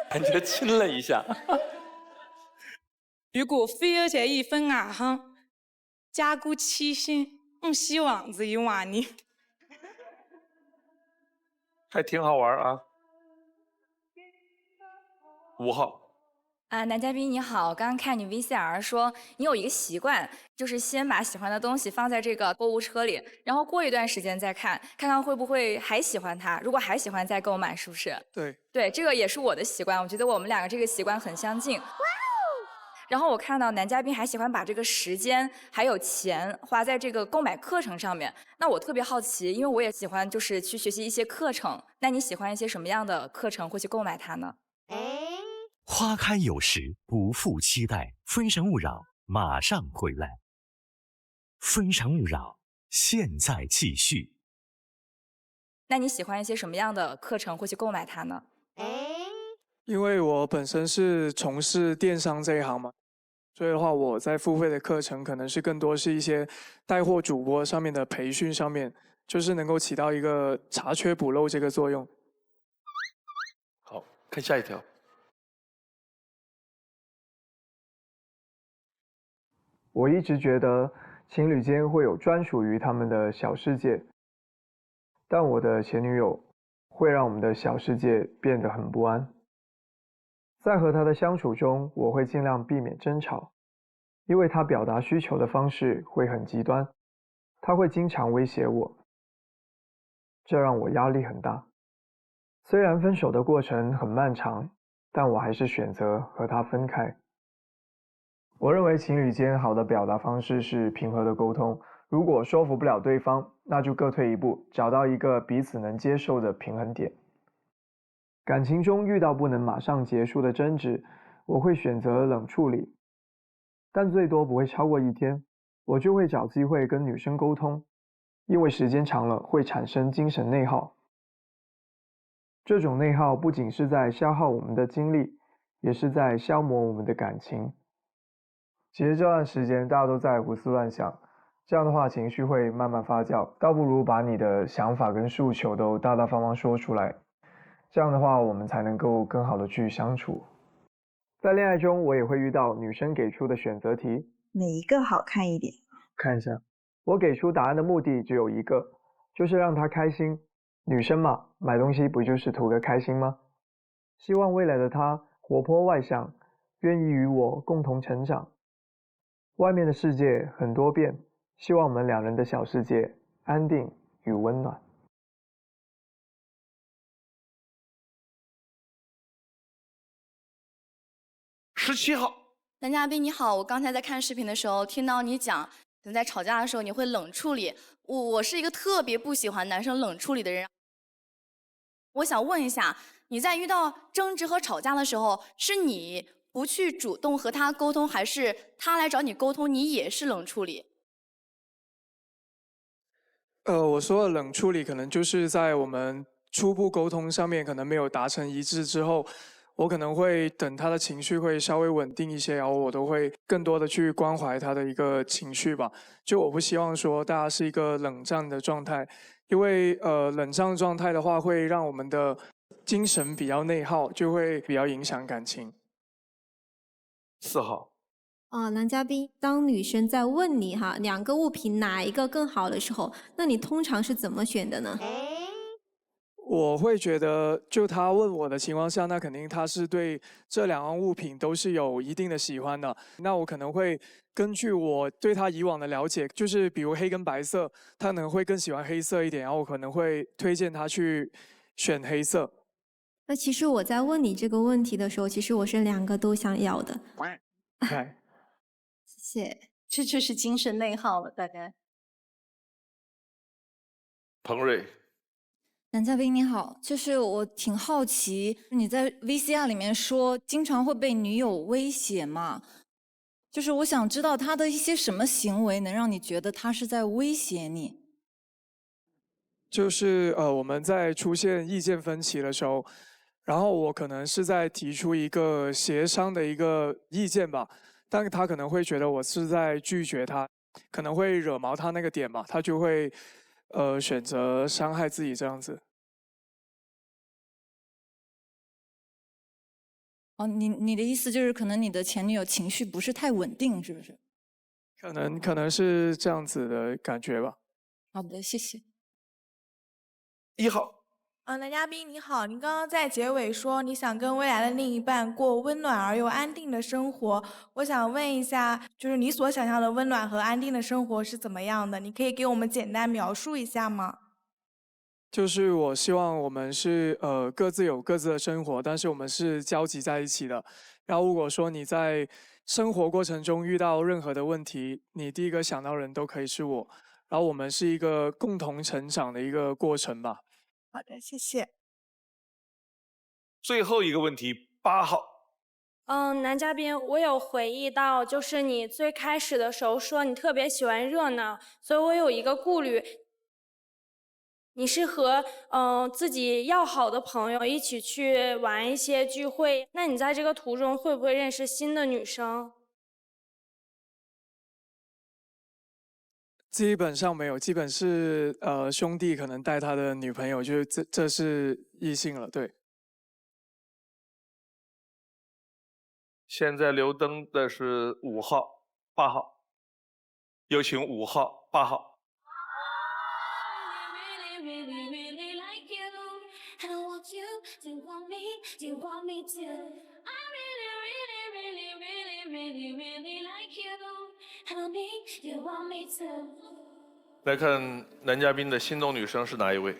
感觉亲了一下。如果非要在一份爱上加个期限，我希望是1万年。还挺好玩啊。5号。男嘉宾你好，刚刚看你 VCR 说你有一个习惯，就是先把喜欢的东西放在这个购物车里，然后过一段时间再看，看看会不会还喜欢它，如果还喜欢再购买，是不是？对。对，这个也是我的习惯，我觉得我们2个这个习惯很相近。然后我看到男嘉宾还喜欢把这个时间还有钱花在这个购买课程上面，那我特别好奇，因为我也喜欢就是去学习一些课程，那你喜欢一些什么样的课程会去购买它呢？花开有时，不负期待。非诚勿扰，马上回来。非诚勿扰，现在继续。那你喜欢一些什么样的课程会去购买它呢？因为我本身是从事电商这一行嘛，所以的话，我在付费的课程可能是更多是一些带货主播上面的培训上面，就是能够起到一个查缺补漏这个作用。好，看下一条。我一直觉得情侣间会有专属于他们的小世界，但我的前女友会让我们的小世界变得很不安。在和她的相处中，我会尽量避免争吵，因为她表达需求的方式会很极端，她会经常威胁我，这让我压力很大。虽然分手的过程很漫长，但我还是选择和她分开。我认为情侣间好的表达方式是平和的沟通，如果说服不了对方，那就各退一步，找到一个彼此能接受的平衡点。感情中遇到不能马上结束的争执，我会选择冷处理，但最多不会超过1天，我就会找机会跟女生沟通，因为时间长了会产生精神内耗。这种内耗不仅是在消耗我们的精力，也是在消磨我们的感情。其实这段时间大家都在胡思乱想，这样的话情绪会慢慢发酵，倒不如把你的想法跟诉求都大大方方说出来，这样的话我们才能够更好的去相处。在恋爱中我也会遇到女生给出的选择题，哪一个好看一点？看一下，我给出答案的目的只有一个，就是让她开心。女生嘛，买东西不就是图个开心吗？希望未来的她活泼外向，愿意与我共同成长。外面的世界很多变，希望我们2人的小世界安定与温暖。17号，男嘉宾你好，我刚才在看视频的时候听到你讲，可能在吵架的时候你会冷处理。我是一个特别不喜欢男生冷处理的人。我想问一下，你在遇到争执和吵架的时候，是你不去主动和他沟通，还是他来找你沟通，你也是冷处理？我说的冷处理，可能就是在我们初步沟通上面可能没有达成一致之后，我可能会等他的情绪会稍微稳定一些，然后我都会更多的去关怀他的一个情绪吧。就我不希望说大家是一个冷战的状态，因为冷战状态的话会让我们的精神比较内耗，就会比较影响感情。4号。男嘉宾，当女生在问你哈，两个物品哪一个更好的时候，那你通常是怎么选的呢？我会觉得，就他问我的情况下，那肯定他是对这两样物品都是有一定的喜欢的。那我可能会根据我对他以往的了解，就是比如黑跟白色，他可能会更喜欢黑色一点，然后我可能会推荐他去选黑色。那其实我在问你这个问题的时候，其实我是两个都想要的。谢谢，这就是精神内耗了，大概。彭瑞，男嘉宾你好，就是我挺好奇，你在 VCR 里面说经常会被女友威胁嘛？就是我想知道他的一些什么行为能让你觉得他是在威胁你？就是我们在出现意见分歧的时候，然后我可能是在提出一个协商的一个意见吧，但他可能会觉得我是在拒绝他，可能会惹毛他那个点嘛，他就会选择伤害自己这样子。哦，你的意思就是可能你的前女友情绪不是太稳定，是不是？可能是这样子的感觉吧。好的，谢谢。1号。男嘉宾你好，您刚刚在结尾说你想跟未来的另一半过温暖而又安定的生活，我想问一下，就是你所想象的温暖和安定的生活是怎么样的？你可以给我们简单描述一下吗？就是我希望我们是各自有各自的生活，但是我们是交集在一起的。然后如果说你在生活过程中遇到任何的问题，你第一个想到的人都可以是我，然后我们是一个共同成长的一个过程吧。好的，谢谢。最后一个问题，8号。男嘉宾，我有回忆到，就是你最开始的时候说你特别喜欢热闹，所以我有一个顾虑，你是和自己要好的朋友一起去玩一些聚会，那你在这个途中会不会认识新的女生？基本上没有，基本是兄弟可能带他的女朋友，就是这是异性了，对。现在留灯的是5号、8号，有请5号、8号。来看男嘉宾的心动女生是哪一位？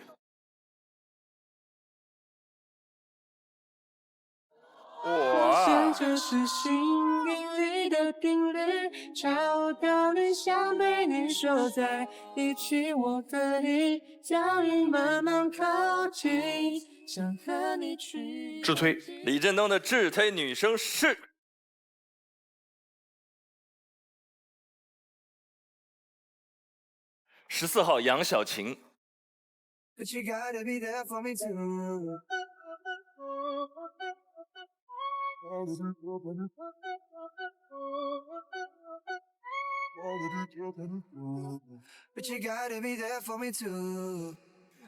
哇！这是幸运里的频率，找到你，想对你说在一起，我可以将你慢慢靠近，想和你去。智推，李振东的智推女生是14号杨晓晴。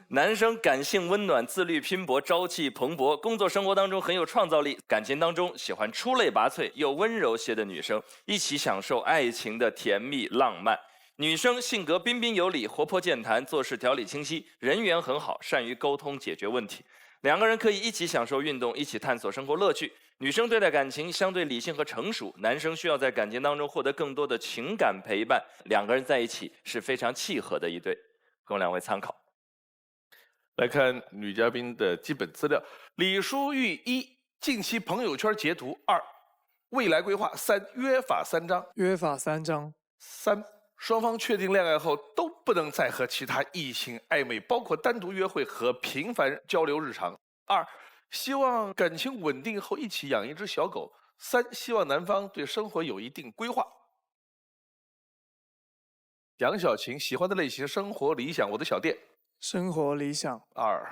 男生感性温暖，自律拼搏，朝气蓬勃，工作生活当中很有创造力，感情当中喜欢出类拔萃又温柔些的女生，一起享受爱情的甜蜜浪漫。女生性格彬彬有礼，活泼健谈，做事条理清晰，人缘很好，善于沟通解决问题。两个人可以一起享受运动，一起探索生活乐趣。女生对待感情相对理性和成熟，男生需要在感情当中获得更多的情感陪伴。两个人在一起是非常契合的一对，供两位参考。来看女嘉宾的基本资料：李淑玉1，近期朋友圈截图；2，未来规划；3，约法3章。约法3章。3，双方确定恋爱后都不能再和其他异性暧昧，包括单独约会和频繁交流日常。2，希望感情稳定后一起养一只小狗。3，希望男方对生活有一定规划。杨晓晴喜欢的类型：生活理想，我的小店。生活理想。2，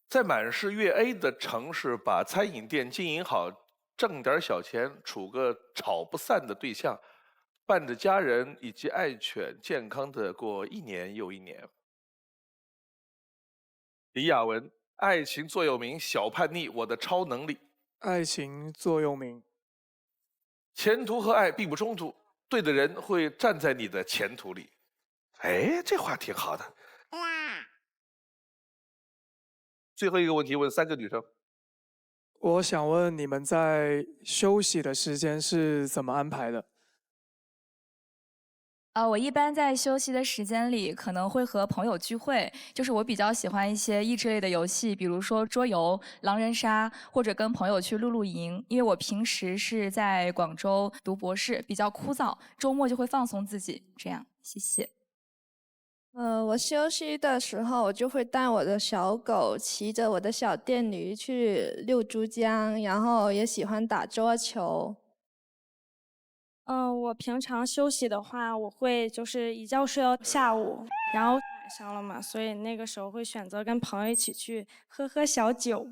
在满是粤 A 的城市，把餐饮店经营好，挣点小钱，处个吵不散的对象，伴着家人以及爱犬，健康的过1年又1年。李雅文，爱情座右铭：小叛逆，我的超能力。爱情座右铭。前途和爱并不冲突，对的人会站在你的前途里。哎，这话挺好的。最后一个问题问3个女生。我想问你们在休息的时间是怎么安排的？我一般在休息的时间里可能会和朋友聚会，就是我比较喜欢一些益智类的游戏，比如说桌游、狼人杀，或者跟朋友去露营。因为我平时是在广州读博士，比较枯燥，周末就会放松自己。这样，谢谢。我休息的时候，我就会带我的小狗，骑着我的小电驴去溜珠江，然后也喜欢打桌球。我平常休息的话，我会就是一觉睡到下午，然后晚上了嘛，所以那个时候会选择跟朋友一起去喝小酒。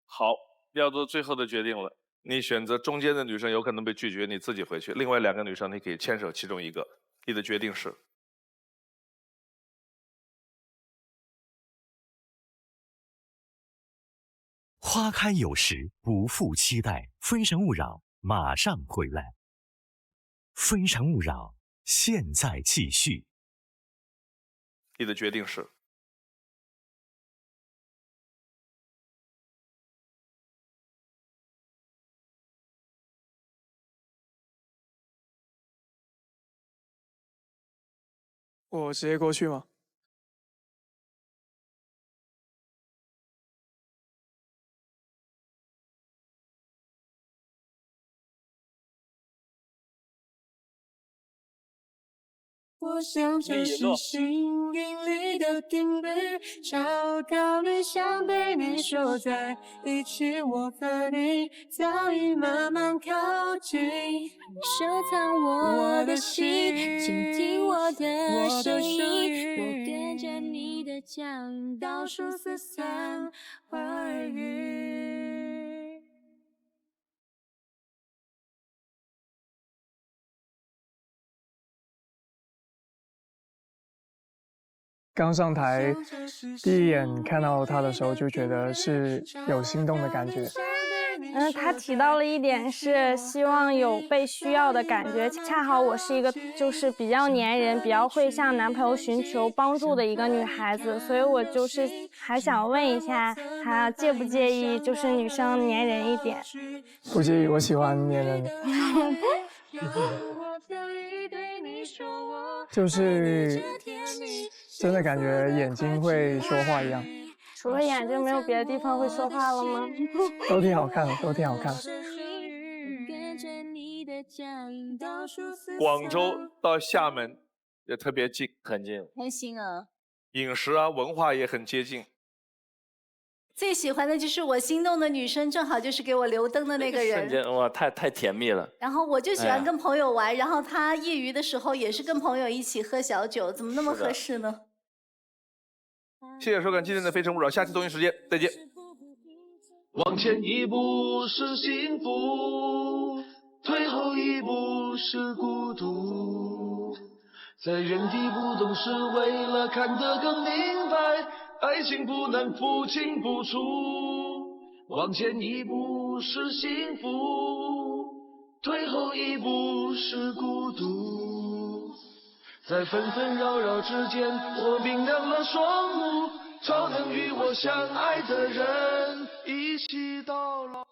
好，要做最后的决定了。你选择中间的女生有可能被拒绝，你自己回去。另外2个女生你可以牵手其中一个。你的决定是？花开有时，不负期待。非诚勿扰，马上回来。非诚勿扰，现在继续。你的决定是？我直接过去吗？我想这是幸运里的定律，找到理想被你锁在一起，我和你早已慢慢靠近。收藏我的心，倾听我的声音，我跟着你的脚印倒数4、3、2、1。刚上台，第一眼看到他的时候就觉得是有心动的感觉。他提到了一点是希望有被需要的感觉，恰好我是一个就是比较粘人、比较会向男朋友寻求帮助的一个女孩子，所以我就是还想问一下他介不介意就是女生粘人一点？不介意，我喜欢粘人。就是真的感觉眼睛会说话一样。除了眼睛，没有别的地方会说话了吗？都挺好看的，都挺好看的。广州到厦门也特别近，很近，开心啊！饮食啊，文化也很接近。最喜欢的就是我心动的女生，正好就是给我留灯的那个人。瞬间哇，太甜蜜了。然后我就喜欢跟朋友玩，然后他业余的时候也是跟朋友一起喝小酒，怎么那么合适呢？谢谢收看今天的《非诚勿扰》，下期同一时间再见。往前一步是幸福，退后一步是孤独，在原地不动是为了看得更明白，爱情不能不清不楚。往前一步是幸福，退后一步是孤独，在纷纷扰扰之间，我明亮了双目，超能与我相爱的人一起到老。